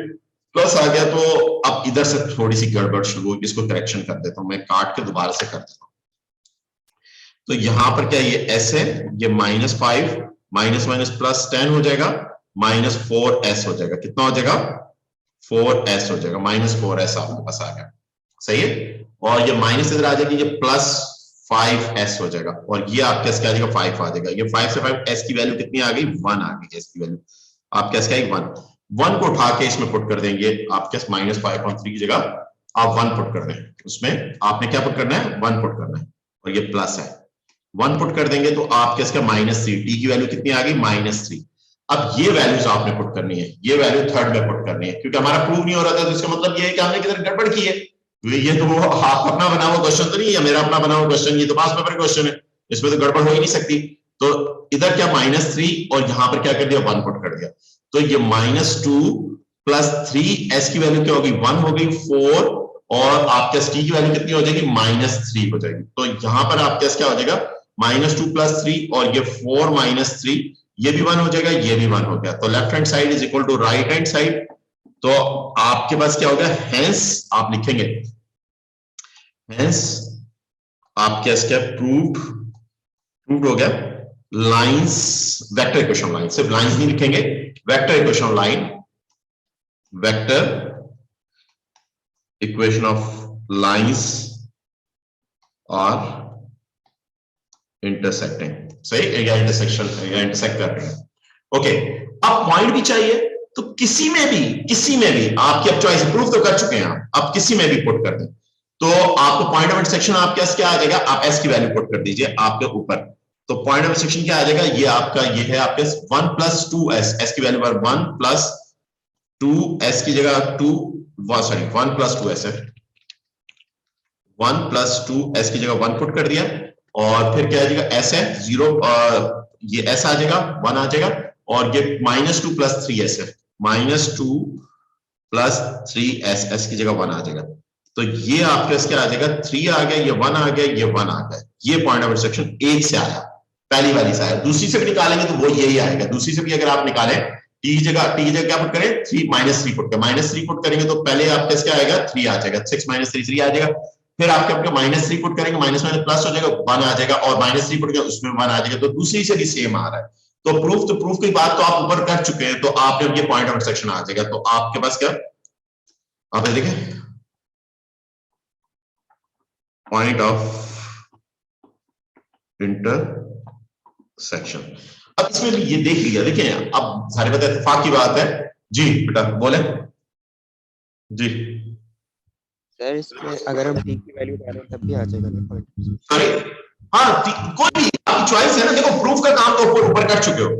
प्लस आ गया, तो अब इधर से थोड़ी सी गड़बड़ शुरू होगी, इसको करेक्शन कर देता हूं, मैं काट के दोबारा से कर देता हूं। तो यहां पर क्या ये s है, ये -5 माइनस माइनस +10 हो जाएगा, -4s हो जाएगा, कितना हो जाएगा 4s हो जाएगा, -4s आपके पास आ गया, सही है, और ये माइनस इधर आ जाएगी, ये +5s हो जाएगा, और ये आपके क्या आ जाएगा 5 आ जाएगा, ये 5 से 5 s की वैल्यू कितनी आ गई, 1 आ गई, s की वैल्यू आपके क्या है 1 को उठा के इसमें पुट कर देंगे, आपके -5.3 की जगह आप 1 पुट कर दें, उसमें आपने क्या पुट करना है, 1 पुट करना है, और ये प्लस है, 1 पुट कर देंगे, तो आपके इसका -3, टी की वैल्यू कितनी आ गई -3। अब ये वैल्यूज आपने पुट करनी है, ये वैल्यू थर्ड में पुट करनी है, क्योंकि हमारा प्रूव नहीं हो रहा था, तो इसका मतलब ये है कि हमने किधर गड़बड़ की है, ये तो वो आप अपना बना हुआ क्वेश्चन तो नहीं है, मेरा अपना बना हुआ क्वेश्चन, ये तो पास पेपर क्वेश्चन है, इसमें तो गड़बड़ हो ही नहीं सकती, तो इधर क्या -3 और यहां पर क्या कर दिया 1 पुट कर दिया, तो ये -2 + 3 s की वैल्यू क्या होगी 1 हो गई, 4 और आपके t की वैल्यू कितनी हो जाएगी -3 हो जाएगी, तो यहां पर आपके क्या हो जाएगा -2 + 3 और ये 4 - 3, ये भी 1 हो जाएगा, ये भी 1 हो गया, तो left hand side is equal to right hand side, तो आपके पास क्या होगा, हेंस आप लिखेंगे, हेंस आपके क्या प्रूव्ड हो गया, लाइंस वेक्टर इक्वेशन लाइन, सिर्फ लाइंस नहीं लिखेंगे, vector equation line, vector equation of lines और इंटरसेक्टिंग, सही, या इंटरसेक्शन या इंटरसेक्ट कर रहे हैं। ओके, अब पॉइंट भी चाहिए, तो किसी में भी आपकी अब चॉइस, प्रूफ तो कर चुके हैं आप किसी में भी पुट कर दें तो आपको पॉइंट ऑफ इंटरसेक्शन आपके पास क्या आ जाएगा, आप एस की वैल्यू पुट कर दीजिए आपके ऊपर, तो पॉइंट ऑफ इंटरसेक्शन क्या आ जाएगा, ये आपका ये है आपके 1 + 2s, एस की वैल्यू पर 1 + 2s की जगह 2, सॉरी 1 + 2s है, 1 + 2s की जगह 1 पुट कर दिया, और फिर क्या आ जाएगा, s है 0, ये s आ जाएगा 1 आ जाएगा, और ये -2 + 3s है, -2 + 3s, s की जगह 1 आ जाएगा, तो ये आपके क्या आ जाएगा, 3 आ गया, ये 1 आ गया, ये 1 आ गया, ये पॉइंट ऑफ इंटरसेक्शन एक से आया, पहली वाली से आया, दूसरी से भी निकालेंगे तो वो यही आएगा, दूसरी से भी अगर आप निकालें t की जगह क्या पुट करें, 3 -3 पुट करें, -3 पुट करेंगे तो पहले आपके क्या आएगा, 3 आ जाएगा, 6 - 3 3 आ जाएगा, फिर आपके -3 पुट करेंगे, माइनस माइनस प्लस हो जाएगा, 1 आ जाएगा, और -3 पुट करेंगे उसमें 1 आ जाएगा, तो दूसरी से भी सेम आ रहा है, तो प्रूफ की बात तो आप ऊपर कर चुके हैं, तो आपने ये पॉइंट ऑफ इंटरसेक्शन आ जाएगा, तो आपके पास क्या, आप देखें पॉइंट ऑफ इंटरसेक्शन। अब इसमें भी ये देख लिया, देखिए अब सारे बता इत्तेफाक की बात है जी, बेटा बोले जी सर, इसमें अगर हम t की वैल्यू डालें तब भी आ जाएगा ना पॉइंट, सॉरी, हाँ कोई भी आपकी चॉइस है ना, देखो प्रूफ का काम तो ऊपर कर चुके हो,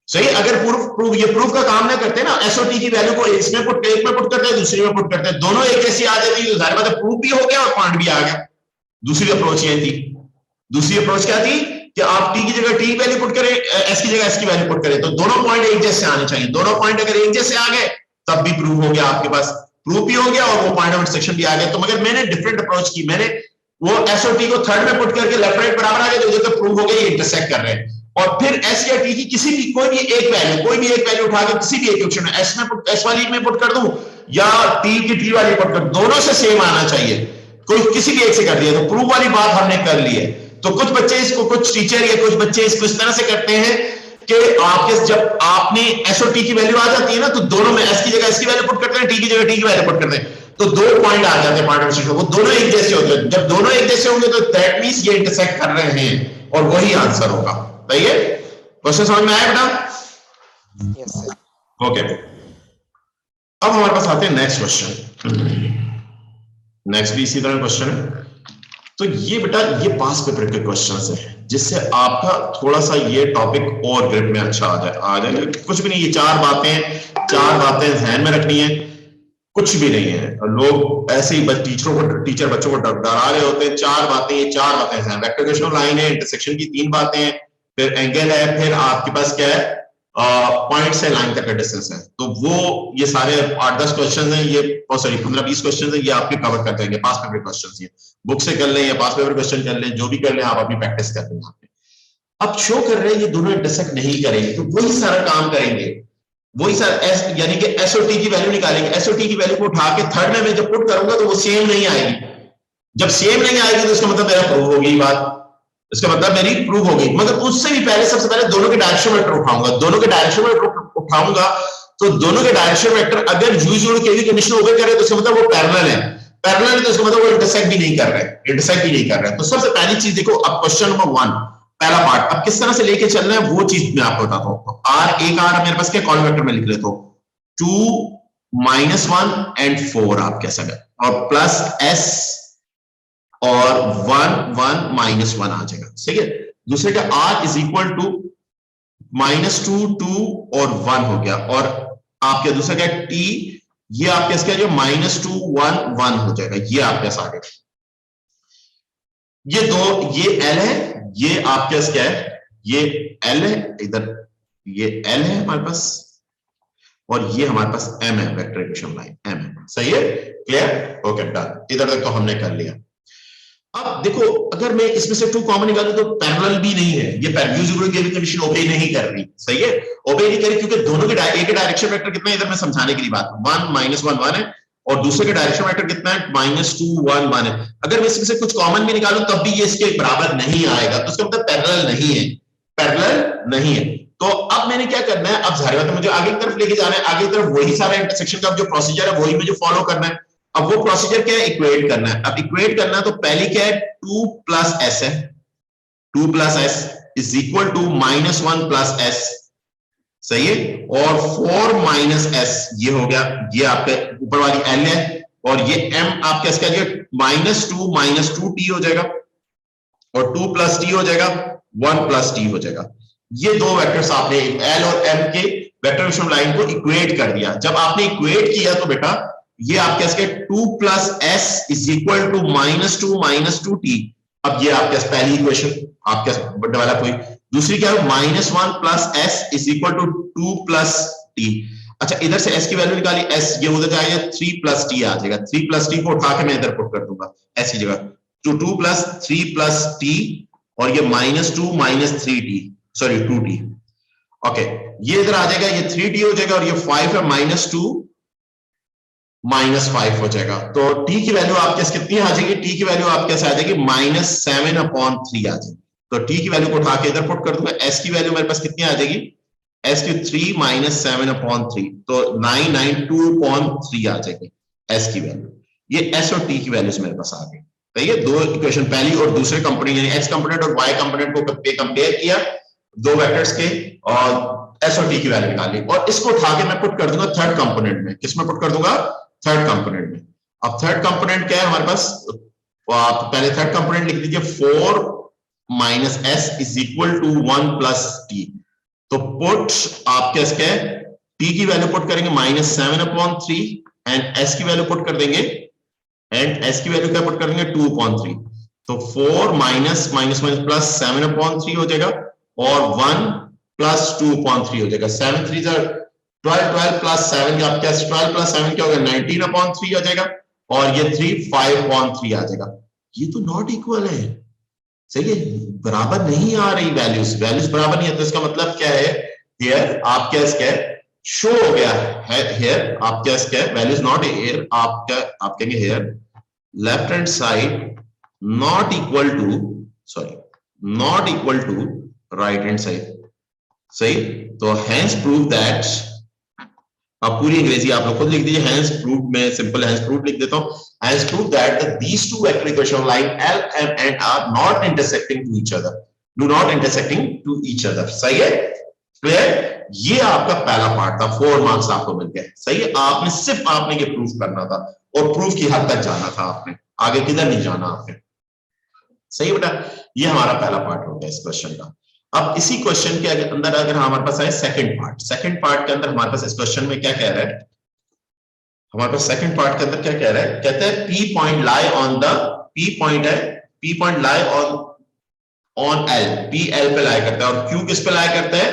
सही, अगर प्रूफ का काम ना करते ना, एसओटी की वैल्यू को इसमें एक में पुट करते हैं, दूसरी में पुट करते हैं, दोनों एक जैसी आ जाती है, तो जाहिर बात है प्रूफ भी हो गया और पॉइंट भी आ गया। दूसरी अप्रोच ये थी, दूसरी अप्रोच क्या थी कि आप टी की जगह टी की वैल्यू पुट करें, एस की जगह एस की वैल्यू पुट करें, तो दोनों पॉइंट एक जैसे आने चाहिए, दोनों पॉइंट अगर एक जैसे आ गए तब भी प्रूफ हो गया, आपके पास प्रूफ भी हो गया और वो पॉइंट ऑफ इंटरसेक्शन भी आ गया। तो मगर मैंने डिफरेंट अप्रोच की, मैंने वो एसओटी को थर्ड में पुट करके लेफ्ट राइट बराबर आ गए, तो प्रूफ हो गया ये इंटरसेक्ट कर रहे हैं, और फिर एस या टी की किसी भी कोई भी एक वैल्यू उठा के किसी भी एक इक्वेशन में एस वाली में पुट कर दूं या टी की टी वाली पुट कर, दोनों से सेम आना चाहिए, कोई किसी भी एक से कर दिया तो प्रूफ वाली बात हमने कर ली है। तो कुछ बच्चे इसको, कुछ टीचर या कुछ बच्चे इसको इस तरह से करते हैं कि आपके जब आपने एस और टी की वैल्यू आ जाती है ना, तो दोनों में एस की जगह एस की वैल्यू पुट करते हैं, टी की जगह टी की वैल्यू पुट करते हैं, तो दो पॉइंट आ जाते हैं पॉइंट ऑफ इंटरसेक्शन, वो दोनों एक जैसे होते हैं, जब दोनों एक जैसे होंगे तो दैट मींस ये इंटरसेक्ट कर रहे हैं और वही आंसर होगा। सही है, क्वेश्चन समझ में आया बेटा? Yes sir. ओके, अब हमारे पास आते हैं नेक्स्ट क्वेश्चन, नेक्स्ट भी इसी तरह क्वेश्चन है। तो ये बेटा ये पास पेपर के क्वेश्चंस है, जिससे आपका थोड़ा सा ये टॉपिक और ग्रिप में अच्छा आ जाए, कुछ भी नहीं, ये चार बातें ध्यान में रखनी है, कुछ भी नहीं है, लोग ऐसे ही टीचर बच्चों को डरा रहे होते हैं, चार बातें हैं, वेक्टर इक्वेशन लाइन है, इंटरसेक्शन की 3 बातें हैं, फिर एंगल है, फिर आपके पास क्या है, पॉइंट से लाइन तक का डिस्टेंस है, तो वो ये सारे 8-10 क्वेश्चन हैं, ये सॉरी 15-20 क्वेश्चन है, ये आपके कवर कर देंगे, पास पेपर क्वेश्चन, ये बुक से कर लें या पास पेपर क्वेश्चन कर लें, जो भी कर लें आप अपनी प्रैक्टिस कर लें। अब शो कर रहे हैं ये दोनों इंटरसेक्ट नहीं करेंगे, तो वही सारा काम करेंगे, वही सारा यानी कि एसओटी की वैल्यू निकालेंगे, एसओटी की वैल्यू को उठा के थर्ड में मैं जब पुट करूंगा तो वो सेम नहीं आएगी, जब सेम नहीं आएगी तो इसका मतलब मेरा प्रूव होगी बात, इसका मतलब मेरी प्रूव होगी, मगर उससे भी पहले सबसे पहले दोनों के डायरेक्शन वेक्टर उठाऊंगा, दोनों के डायरेक्शन वेक्टर उठाऊंगा, तो दोनों के डायरेक्शन वेक्टर अगर u0 के भी कंडीशन ओबे करे तो इसका मतलब वो पैरेलल है, तो इसका मतलब वो इंटरसेक्ट भी नहीं कर रहे, तो सबसे पहली चीज देखो, अब क्वेश्चन नंबर 1 पहला पार्ट अब किस तरह से लेके चलना है वो चीज मैं आपको बताता हूं। r एक r मेरे पास क्या कॉलम वेक्टर में लिख लेता हूं, 2 -1 and 4 आप कह सकते, और प्लस s और 1 1 -1 आ जाएगा, ठीक है। दूसरे का r इज इक्वल टू -2 2 और 1 हो गया, और आपके दूसरा क्या t, ये आपके इसका जो -2 1 1 हो जाएगा, ये आपके पास आ गया, ये दो, ये l है, ये आपके पास क्या है, ये l है, इधर ये l है हमारे पास, और ये हमारे पास m है, वेक्टर इक्वेशन लाइन m है, सही है, क्लियर, ओके डन, इधर तक तो हमने कर लिया। अब देखो अगर मैं इसमें से 2 कॉमन निकालूं तो पैरेलल भी नहीं है, ये u0 की भी कंडीशन ओबे नहीं कर रही, सही है, ओबे नहीं करी, क्योंकि दोनों के डायरेक्शन वेक्टर कितना है, इधर मैं समझाने के लिए बात, 1 -1 1 है, और दूसरे का डायरेक्शन वेक्टर कितना है, -2 1 1 है। अगर मैं इसमें से कुछ कॉमन भी निकालूं तब भी ये इसके बराबर नहीं आएगा, तो इसका मतलब पैरेलल नहीं है, पैरेलल नहीं है। तो अब मैंने क्या करना है, अब जाहिर बात है मुझे आगे की तरफ लेके जाना है, आगे की तरफ वही सारा इंटरसेक्शन का जो प्रोसीजर है वही मुझे फॉलो करना है। अब वो प्रोसीजर क्या है, इक्वेट करना है। अब इक्वेट करना है तो पहली क्या है, 2 प्लस एस है, 2 plus S is equal to -1 plus S, सही है। और 4 माइनस एस ये हो गया, ये आपके ऊपर वाली एल है, और ये एम आपका इसका -2 टी हो जाएगा, और 2 प्लस टी हो जाएगा, 1 प्लस टी हो जाएगा। ये दो वेक्टर्स आपने एल और एम के वेक्टर लाइन को इक्वेट कर दिया। जब आपने इक्वेट किया तो बेटा ये आपके इसके 2 plus S is equal to -2 T. अब ये आपके पहली इक्वेशन आपके डेवलप हुई। दूसरी क्या है, -1 plus S is equal to 2 plus T. अच्छा, इधर से एस की वैल्यू निकाली, एस ये उधर जाएगा, 3 प्लस टी आ जाएगा। 3 प्लस टी को उठा के मैं इधर पुट कर दूंगा एस की जगह, तो 2 प्लस 3 प्लस टी, और ये -2 -3 टी, सॉरी 2 टी। ओके, ये इधर आ जाएगा, ये 3 टी हो जाएगा, और ये 5 है, -2 -5 हो जाएगा। तो टी की वैल्यू आपके कितनी आ जाएगी, टी की वैल्यू आपके आ जाएगी -7/3 आ जाएगी। तो टी की वैल्यू को उठा के इधर पुट कर दूंगा, एस की वैल्यू मेरे पास कितनी आ जाएगी, एस की 3 -7/3, तो 992.3 आ जाएगी एस की वैल्यू। ये एस और टी की वैल्यूज मेरे पास आ गई। तो ये दो इक्वेशन, पहली और दूसरे कंपोनेंट यानी एक्स कंपोनेंट और वाई कंपोनेंट को कंपेयर किया, दो वेक्टर्स के, और एस और टी की वैल्यू निकाली, और इसको उठा के मैं पुट कर दूंगा थर्ड कंपोनेंट में। किसमें पुट कर दूंगा, थर्ड कंपोनेंट में। अब थर्ड कंपोनेंट क्या है हमारे पास, आप पहले थर्ड कंपोनेंट लिख दीजिए, 4 minus S is equal to 1 plus T. तो पुट आपके इसके टी की वैल्यू पुट करेंगे -7/3, एंड एस की वैल्यू पुट कर देंगे, एंड एस की वैल्यू क्या पुट कर देंगे, 2/3। तो 4 माइनस प्लस 7/3 हो जाएगा, और 1 प्लस 2/3 हो जाएगा। 7 3 12, 12 प्लस 7 का क्या, 12 प्लस 7 क्या होगा, 19/3 हो जाएगा, और ये 3 5/3 आ जाएगा। ये तो नॉट इक्वल है, सही है, बराबर नहीं आ रही वैल्यूज, बराबर नहीं है। तो इसका मतलब क्या है, हियर आप क्या इसका शो हो गया है, हियर आप क्या इसका वैल्यूज नॉट हियर, आप कहेंगे here left hand side not equal to, sorry not equal to right hand side, सही। तो हेंस प्रूव दैट, अब पूरी अंग्रेजी आप लोग खुद लिख दीजिए, हेंस प्रूव, मैं सिंपल हेंस प्रूव लिख देता हूं, hence prove that these two vector equation line L, M and R not intersecting to each other, do not intersecting to each other, सही है, क्लियर। ये आपका पहला पार्ट था, 4 मार्क्स आपको मिल गए, सही है। आपने सिर्फ आपने ये प्रूफ करना था, और प्रूफ की हद तक जाना था आपने, आगे किधर नहीं जाना आपने, सही बेटा। ये हमारा पहला पार्ट हो गया इस क्वेश्चन का। अब इसी क्वेश्चन के अंदर अगर हमारे पास है सेकंड पार्ट के अंदर हमारे पास इस क्वेश्चन में क्या कह रहा है, हमारे पास सेकंड पार्ट के अंदर क्या कह रहा है, कहते हैं P point lie on the, P point lie on L, P L पे लाई करता है, और Q किस पे लाई करता है,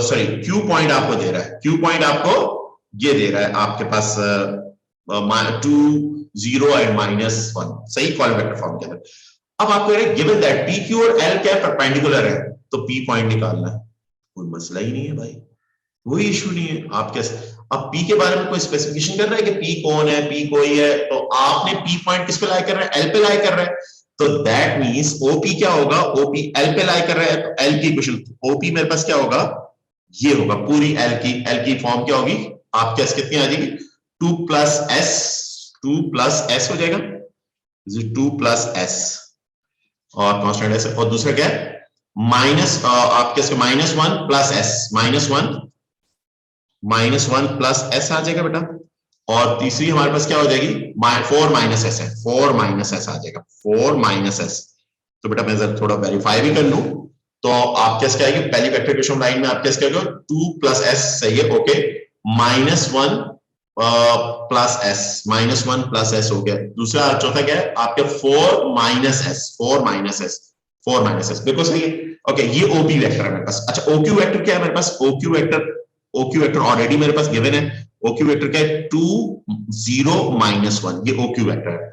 सॉरी Q पॉइंट आपको दे रहा है, Q पॉइंट आपको ये दे रहा है आपके पास 2 0 एंड -1, सही, कॉलम वेक्टर फॉर्म के अंदर। अब आपको गिवन दैट पी क्यू और एल क्या परपेंडिकुलर है, तो पी पॉइंट निकालना है, कोई मसला ही नहीं है भाई, कोई इशू नहीं है। आप कैसे, अब पी के बारे में कोई स्पेसिफिकेशन कर रहा है कि पी कौन है, पी कोई है, तो आपने पी पॉइंट किस पे लाई कर रहा है, एल पे लाई कर रहा है, तो दैट मींस ओपी क्या होगा, ओपी एल पे लाई कर रहा है, तो एल की इक्वेशन ओपी मेरे पास क्या होगा, ये होगा पूरी एल की फॉर्म क्या होगी आपके पास, कितनी आ जाएगी, 2 प्लस एस हो जाएगा, 2 प्लस एस और कांस्टेंट एस, और दूसरा क्या है माइनस आपके -1 प्लस एस, -1 प्लस एस आ जाएगा बेटा, और तीसरी हमारे पास क्या हो जाएगी 4 माइनस एस है, 4 माइनस एस आ जाएगा, 4 माइनस एस। तो बेटा मैं जरा थोड़ा वेरीफाई भी कर लूं, तो आप कैसे क्या आएगी, पहली वेक्टर इक्वेशन लाइन में आप कैसे क्या 2 प्लस एस, सही है, okay, -1 plus S, -1 plus S हो गया। दूसरा चौथा क्या है आपके 4 माइनस एस, बिल्कुल सही है, ओके। ये ओपी वेक्टर है मेरे पास। अच्छा, ओक्यू वेक्टर क्या है मेरे पास, ओक्यू वेक्टर ऑलरेडी मेरे पास गिवन है, ओक्यू वेक्टर क्या है 2 0 -1, ये ओक्यू वेक्टर है।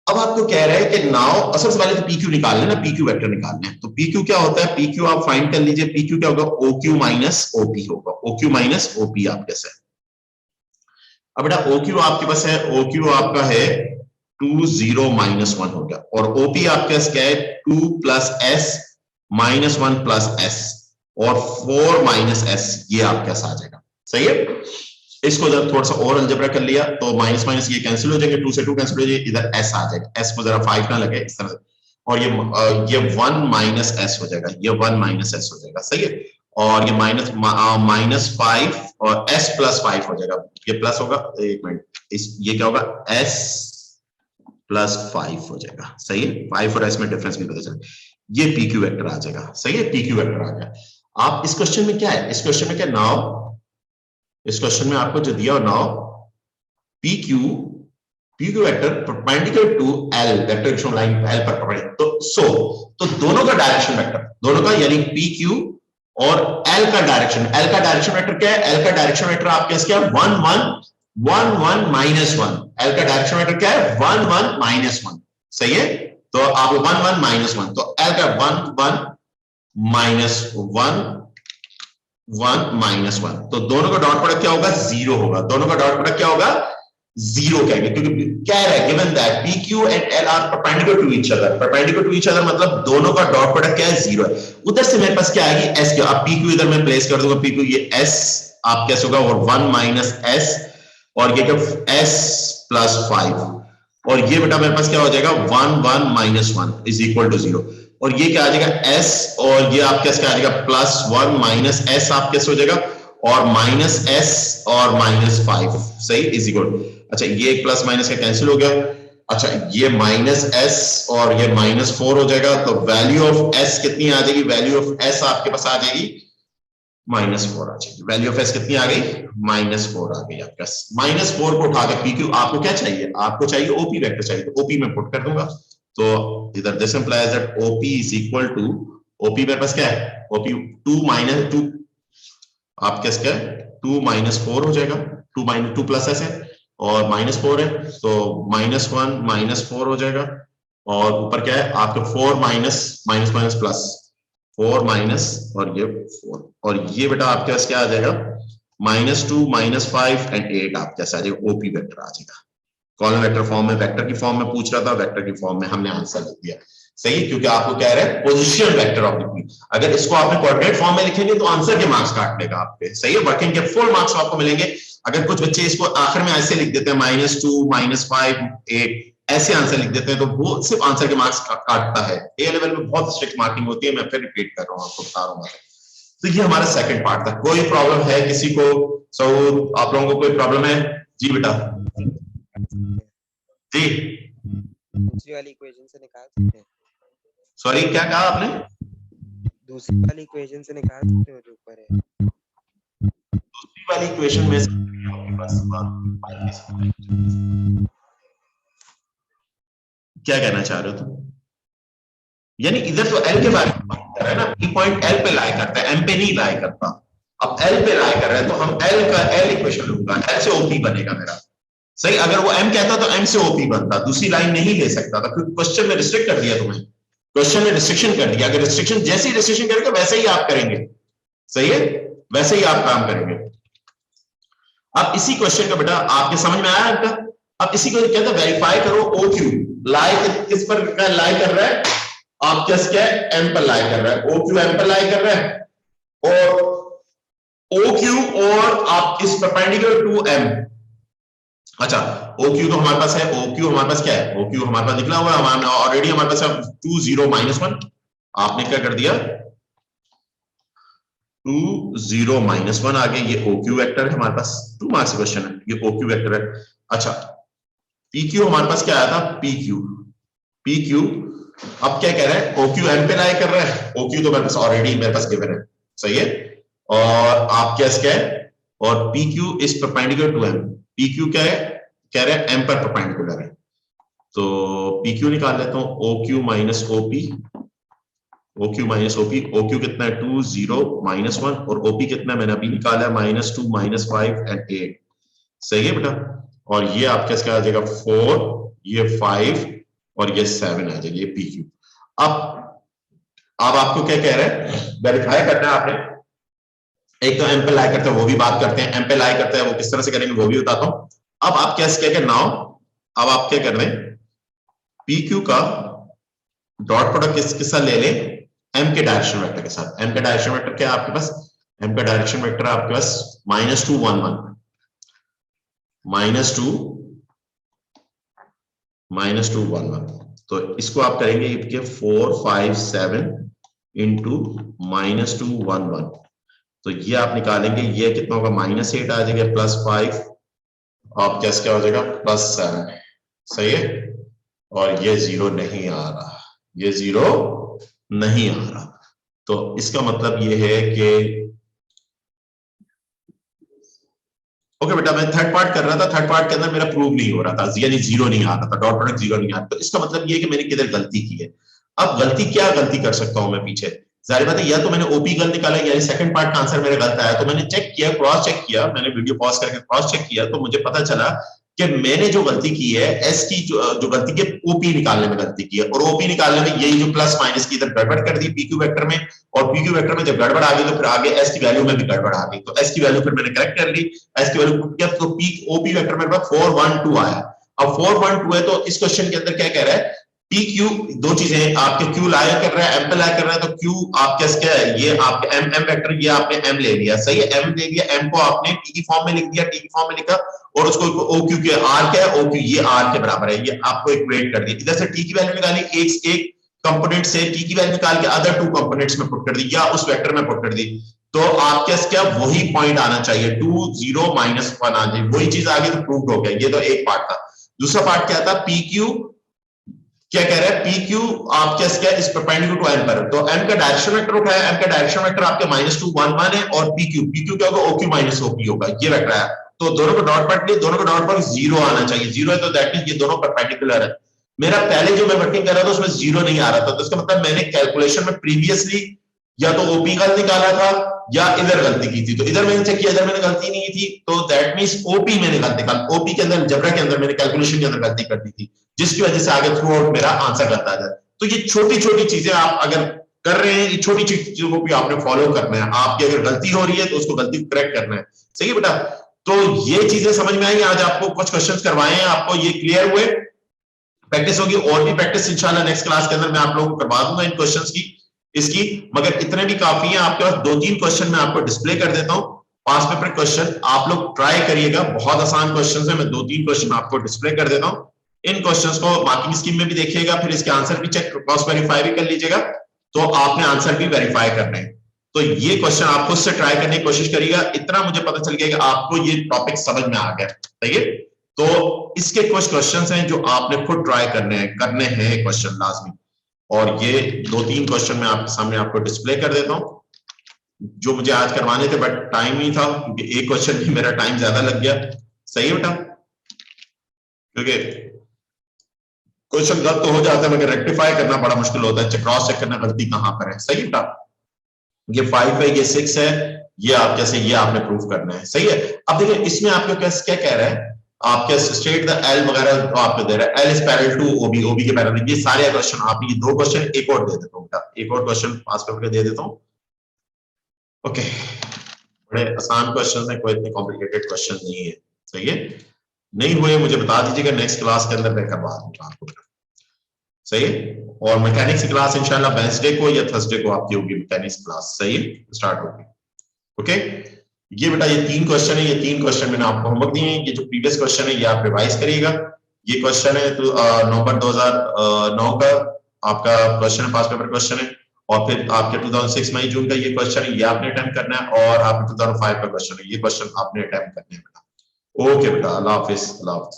अब आपको कह रहा है कि नाउ सबसे पहले तो पीक्यू निकालना है ना, पीक्यू वेक्टर निकालना है, तो पीक्यू क्या होता है, पीक्यू आप फाइंड कर लीजिए, पीक्यू क्या होगा, ओक्यू माइनस ओपी होगा, ओक्यू माइनस ओपी आपके से। अब बेटा OQ आपके पास है, OQ आपका है 2 0 -1 हो गया, और OP आपके पास क्या है 2 प्लस S -1 प्लस एस और 4 माइनस एस, ये आपके पास आ जाएगा। सही है, इसको जब थोड़ा सा और अलजेब्रा कर लिया तो माइनस माइनस ये कैंसिल हो जाएंगे, 2 से 2 कैंसिल हो जाएंगे, इधर एस आ जाएगा, एस को जरा 5 ना लगे इस तरह से, और ये 1 माइनस एस हो जाएगा, ये 1 माइनस एस हो जाएगा। सही है, और ये -5 और s प्लस 5 हो जाएगा, ये प्लस होगा, एक मिनट, ये क्या होगा, s प्लस 5 हो जाएगा। सही है, 5 और s में डिफरेंस भी पता चलेगा, ये pq वेक्टर आ जाएगा। सही है, pq वेक्टर आ गया। आप इस क्वेश्चन में क्या है, इस क्वेश्चन में क्या, नाउ इस क्वेश्चन में आपको जो दिया, now pq vector perpendicular to l vector line l पर परपेंडिकुलर, तो दोनों का डायरेक्शन वेक्टर, दोनों का, यानी pq और l का डायरेक्शन वेक्टर क्या है, l का डायरेक्शन वेक्टर आपके क्या है, 1 1 माइनस 1, l का डायरेक्शन वेक्टर क्या है, 1 1 माइनस 1। सही है, तो आप 1 1 माइनस 1, तो l का 1 1 माइनस 1 1 माइनस 1, तो दोनों का डॉट प्रोडक्ट क्या होगा, 0 होगा, दोनों का डॉट प्रोडक्ट क्या होगा, 0 कहेंगे, क्योंकि क्या है, given that pq and l are perpendicular to each other, मतलब दोनों का डॉट प्रोडक्ट क्या है, 0 है। उधर से मेरे पास क्या आएगी, s क्या, अब pq इधर मैं प्लेस कर दूंगा, pq ये s आप कैसे होगा, और 1 माइनस s, और ये क्या, s प्लस 5, और ये बेटा मेरे पास क्या हो जाएगा, 1 1 माइनस 1 इज इक्वल टू 0, और ये क्या आ जाएगा, s, और ये आपके क्या आ जाएगा, प्लस 1 माइनस s आप कैसे हो जाएगा, और माइनस s और माइनस 5। सही, इज इक्वल, अच्छा ये एक प्लस माइनस का कैंसिल हो गया, अच्छा ये माइनस s और ये -4 हो जाएगा, तो वैल्यू ऑफ s कितनी आ जाएगी, वैल्यू ऑफ s आपके पास आ जाएगी -4 आ जाएगी, वैल्यू ऑफ s कितनी आ गई, -4 आ गई आपके पास। -4 को उठा के pq, आपको क्या चाहिए, आपको चाहिए op वेक्टर चाहिए, तो op में पुट कर दूंगा, तो इधर this implies that op is equal to, op मेरे पास क्या है, op 2 माइनस 2, आप क्या है, 2 माइनस 4 हो जाएगा, 2 प्लस s है और -4 है, तो -1 -4 हो जाएगा, और ऊपर क्या है आपके 4 माइनस प्लस 4 माइनस, और ये 4, और ये बेटा आपके पास क्या आ जाएगा, -2 -5 एंड 8 आपके पास आ जाएगा, ओपी वेक्टर आ जाएगा। कॉलम वेक्टर फॉर्म में, वेक्टर की फॉर्म में पूछ रहा था, वेक्टर की फॉर्म में हमने आंसर लिख दिया। सही, क्योंकि आपको कह रहे हैं position vector of the P, अगर इसको आपने कोऑर्डिनेट फॉर्म में लिखेंगे तो आंसर के मार्क्स काट लेगा आपके। सही है, वर्किंग के फुल मार्क्स आपको मिलेंगे। अगर कुछ बच्चे इसको आखिर में ऐसे लिख देते हैं, -2 -5 8 ऐसे आंसर लिख देते हैं, तो वो सिर्फ आंसर के मार्क्स काटता है। ए लेवल में बहुत स्ट्रिक्ट मार्किंग होती है, मैं फिर रिपीट कर रहा हूँ, आपको बता रहा हूँ। तो ये हमारा सेकंड पार्ट था। कोई प्रॉब्लम है किसी को, सऊद आप लोगों को कोई प्रॉब्लम है? जी बेटा जी, दूसरी वाली इक्वेशन से निकाल सकते हैं, सॉरी क्या कहा आपने? दूसरी वाली इक्वेशन से निकाल सकते हो जो ऊपर है, दूसरी वाली इक्वेशन में क्या कहना चाह रहे हो तुम? यानी इधर तो एल के बारे में बात कर रहे हैं ना, ई पॉइंट एल पे लाई करता है, एम पे नहीं लाई करता। अब एल पे लाई कर रहे हैं तो हम एल का एल इक्वेशन लूंगा, एल से ओपी बनेगा मेरा। सही, अगर वो एम कहता तो एम से ओपी बनता, दूसरी लाइन नहीं ले सकता था, क्योंकि क्वेश्चन में रिस्ट्रिक्ट कर दिया तुम्हें, क्वेश्चन में रिस्ट्रिक्शन कर दिया। अगर रिस्ट्रिक्शन, जैसे ही रिस्ट्रिक्शन करेगा वैसे ही आप करेंगे। सही है, वैसे ही आप काम करेंगे। अब इसी क्वेश्चन का बेटा आपके समझ में आया आपका? अब इसी को कहते हैं वेरीफाई करो ओ क्यू, लाई किस पर लाई कर रहा है, आप जस्ट क्या है, एम पर लाई कर रहा है, ओ क्यू एम पर लाई कर रहा है, और ओ क्यू और आप इस परपेंडिकुलर टू एम। अच्छा, ओ क्यू तो हमारे पास है, ओ क्यू हमारे पास क्या है, ओ क्यू हमारे पास निकला हुआ है, हमारे ऑलरेडी हमारे पास 2 0 -1, आपने क्या कर दिया, 2 0 -1 आ गया, ये ओ क्यू वेक्टर है हमारे पास, 2 मार्क्स क्वेश्चन है, ये ओ क्यू वेक्टर है। अच्छा, पी क्यू हमारे पास क्या आया था, पी क्यू अब क्या कह रहा है, ओ क्यू एम पे लाई कर रहा है, ओ क्यू तो मेरे पास ऑलरेडी मेरे पास गिवन है। सही है, और आप क्या है, और P Q is perpendicular to M, P Q क्या है, कह रहे हैं एम पर परपेंडिकुलर है, तो पी क्यू निकाल लेता हूं, O Q minus OP, O Q minus OP, O Q कितना है 2 0 -1, और ओपी कितना मैंने अभी निकाला है -2 -5 एंड 8। सही है बेटा, और ये आपके क्या आ जाएगा 4, ये 5 और ये 7 आ जाएगी, ये पी क्यू। अब आपको क्या कह रहे हैं, वेरीफाई करना है आपने। एक तो एम पे लाई करते हैं, वो भी बात करते हैं, एम पे लाई करते हैं वो किस तरह से करेंगे वो भी बताता हूं। अब आप क्या नाउ, अब आप क्या कर रहे हैं, पी क्यू का डॉट प्रोडक्ट किसके साथ ले लें, m के डायरेक्शन वेक्टर के साथ। m का डायरेक्शन वेक्टर क्या है आपके पास? m का डायरेक्शन वेक्टर आपके पास -2 1 1 -2 1 1। तो इसको आप करेंगे ये 4 5 7 इंटू -2 1 1। तो ये आप निकालेंगे, ये कितना होगा? -8 आ जाएगा, +5 आप कैसे क्या हो जाएगा? +7। सही है। और ये 0 नहीं आ रहा, ये 0 नहीं आ रहा। तो इसका मतलब ये है कि ओके बेटा, मैं थर्ड पार्ट कर रहा था, थर्ड पार्ट के अंदर मेरा प्रूव नहीं हो रहा था, यानी 0 नहीं आ रहा था, डॉट प्रोडक्ट 0 नहीं आ रहा। तो इसका मतलब ये है कि मैंने किधर गलती की है। अब गलती क्या गलती कर सकता हूं मैं पीछे? जाहिर बात है, या तो मैंने ओपी गलत निकाला, यानी सेकंड पार्ट का आंसर मेरा गलत आया। तो मैंने चेक किया, क्रॉस चेक किया, मैंने वीडियो पॉज करके क्रॉस चेक किया, तो मुझे पता चला कि मैंने जो गलती की है, एस की जो गलती की, ओपी निकालने में गलती की है। और ओपी निकालने में यही जो प्लस माइनस की इधर गड़बड़ कर दी पीक्यू वेक्टर में, और पीक्यू वेक्टर में जब गड़बड़ आ गई तो फिर आगे एस की वैल्यू में भी गड़बड़ आ गई। तो एस की वैल्यू फिर मैंने करेक्ट कर ली, एस की वैल्यू पुट किया, तो पीक ओपी वेक्टर मेरे पास 4 1 2 आया। अब 4 1 2 है, तो इस क्वेश्चन के अंदर क्या कह रहा है? पी क्यू, दो चीजें आपके, क्यू लाया कर रहा है, एम पे लाया कर रहा है। तो क्यू आपके क्या है? ये आपके एम एम वेक्टर, ये आपने एम ले लिया, सही है, एम ले लिया, एम को आपने टी की फॉर्म में लिख दिया, टी की फॉर्म में लिखा, और उसको ओ क्यू के आर क्या है? ओ क्यू, ये आर के बराबर है, ये आपको इक्वेट कर दिया। इधर से टी की वैल्यू निकाली, एक कंपोनेंट से टी की वैल्यू निकाल के अदर 2 कंपोनेंट्स में पुट कर दी, या उस वेक्टर में पुट कर दी। तो आपके क्या वही पॉइंट आना चाहिए, 2 0 -1 आ जाए, वही चीज आगे तो प्रूव हो गया। ये तो एक पार्ट था। दूसरा पार्ट क्या था? पी क्यू क्या कह रहा है? पी क्यू आप क्या इस परपेंडिकुलर टू एम पर, तो एम का डायरेक्शन वेक्टर उठाया, एम का डायरेक्शन वेक्टर आपके -2 1 1 है, और पी क्यू क्या होगा? OQ - OP होगा, ये वेक्टर है। तो दोनों को डॉट प्रोडक्ट लिए, दोनों को डॉट प्रोडक्ट 0 आना चाहिए, 0 है तो दैट मींस ये दोनों परपेंडिकुलर है। मेरा पहले जो मैं वर्किंग कर रहा था उसमें 0 नहीं आ रहा था, तो इसका मतलब मैंने कैलकुलेशन में प्रीवियसली या तो ओपी गलत निकाला था या इधर गलती की थी। तो इधर मैंने चेक किया, इधर मैंने गलती नहीं की थी, तो दैट मींस ओपी मैंने गलत निकाला, ओपी के अंदर अलजेब्रा के अंदर मैंने कैलकुलेशन के अंदर गलती कर दी थी, जिसकी वजह से आगे थ्रू आउट मेरा आंसर गलत आ जाए। तो ये छोटी छोटी चीजें आप अगर कर रहे हैं, ये छोटी चीजों को भी आपने फॉलो करना है। आपकी अगर गलती हो रही है तो उसको गलती को करेक्ट करना है, सही है बेटा। तो ये चीजें समझ में आई। आज आपको कुछ क्वेश्चंस करवाए हैं, आपको ये क्लियर हुए, प्रैक्टिस होगी, और भी प्रैक्टिस इंशाल्लाह नेक्स्ट क्लास के अंदर मैं आप लोगों को करवा दूंगा इन क्वेश्चंस की, इसकी। मगर इतने भी काफी है। आपके पास 2-3 क्वेश्चन मैं आपको डिस्प्ले कर देता हूं, पास पेपर क्वेश्चन, आप लोग ट्राई करिएगा, बहुत आसान क्वेश्चन है। मैं 2-3 क्वेश्चन आपको डिस्प्ले कर देता हूं, इन क्वेश्चंस को मार्किंग स्कीम में भी देखिएगा, फिर इसके आंसर भी चेक क्रॉस वेरीफाई भी कर लीजिएगा, तो आपने आंसर भी वेरीफाई करना है। तो ये क्वेश्चन आप खुद से ट्राई करने की कोशिश करिएगा। इतना मुझे पता चल गया कि आपको ये टॉपिक समझ में आ गया, सही है। तो इसके कुछ क्वेश्चंस हैं जो आपने खुद ट्राई करने हैं क्वेश्चन लाजमी। और ये 2-3 क्वेश्चन मैं आपके सामने आपको डिस्प्ले कर देता हूं, जो मुझे आज करवाने थे, बट टाइम नहीं था, क्योंकि एक क्वेश्चन भी मेरा टाइम ज्यादा लग गया, सही है बेटा। क्योंकि क्वेश्चन गलत तो हो जाता है, मगर रेक्टिफाई करना बड़ा मुश्किल होता है, क्रॉस चेक करना गलती कहां पर है, सही है बेटा। ये 5 है, ये 6 है, ये आप जैसे ये आपने प्रूफ करना है, सही है। अब देखिए इसमें आपको क्या कह रहा है, आपके स्टेट द एल वगैरह आपको दे रहा है, एल इज पैरेलल टू ओबी, ओबी के पैरेलल, ये सारे क्वेश्चन आप, ये 2 क्वेश्चन एक और दे देता हूं बेटा, एक और क्वेश्चन पास पेपर दे देता हूं। ओके, बड़े आसान क्वेश्चन है, कोई इतने कॉम्प्लिकेटेड क्वेश्चन नहीं है, सही है। नहीं हुए मुझे बता दीजिएगा, नेक्स्ट क्लास के अंदर मैं करवा दूंगा आपको, सही है। और मैकेनिक्स की क्लास इंशाल्लाह वेडनेसडे को या थर्सडे को आपकी होगी, मैकेनिक्स क्लास, सही है, स्टार्ट होगी। ओके, ये बेटा ये 3 क्वेश्चन है, ये 3 क्वेश्चन मैंने आपको होमवर्क दिए हैं। ये जो प्रीवियस क्वेश्चन है ये आप रिवाइज करिएगा। ये क्वेश्चन है तो नवंबर 2009 का आपका क्वेश्चन है, पास पेपर क्वेश्चन है। और फिर आपके 2006 मई जून का ये क्वेश्चन है, ये आपने अटेम्प्ट करना है। और आपके 2005 का क्वेश्चन है, ये क्वेश्चन आपने अटेम्प्ट करना है बेटा। ओके बेटा, अल्लाह हाफिज, अल्लाह हाफिज।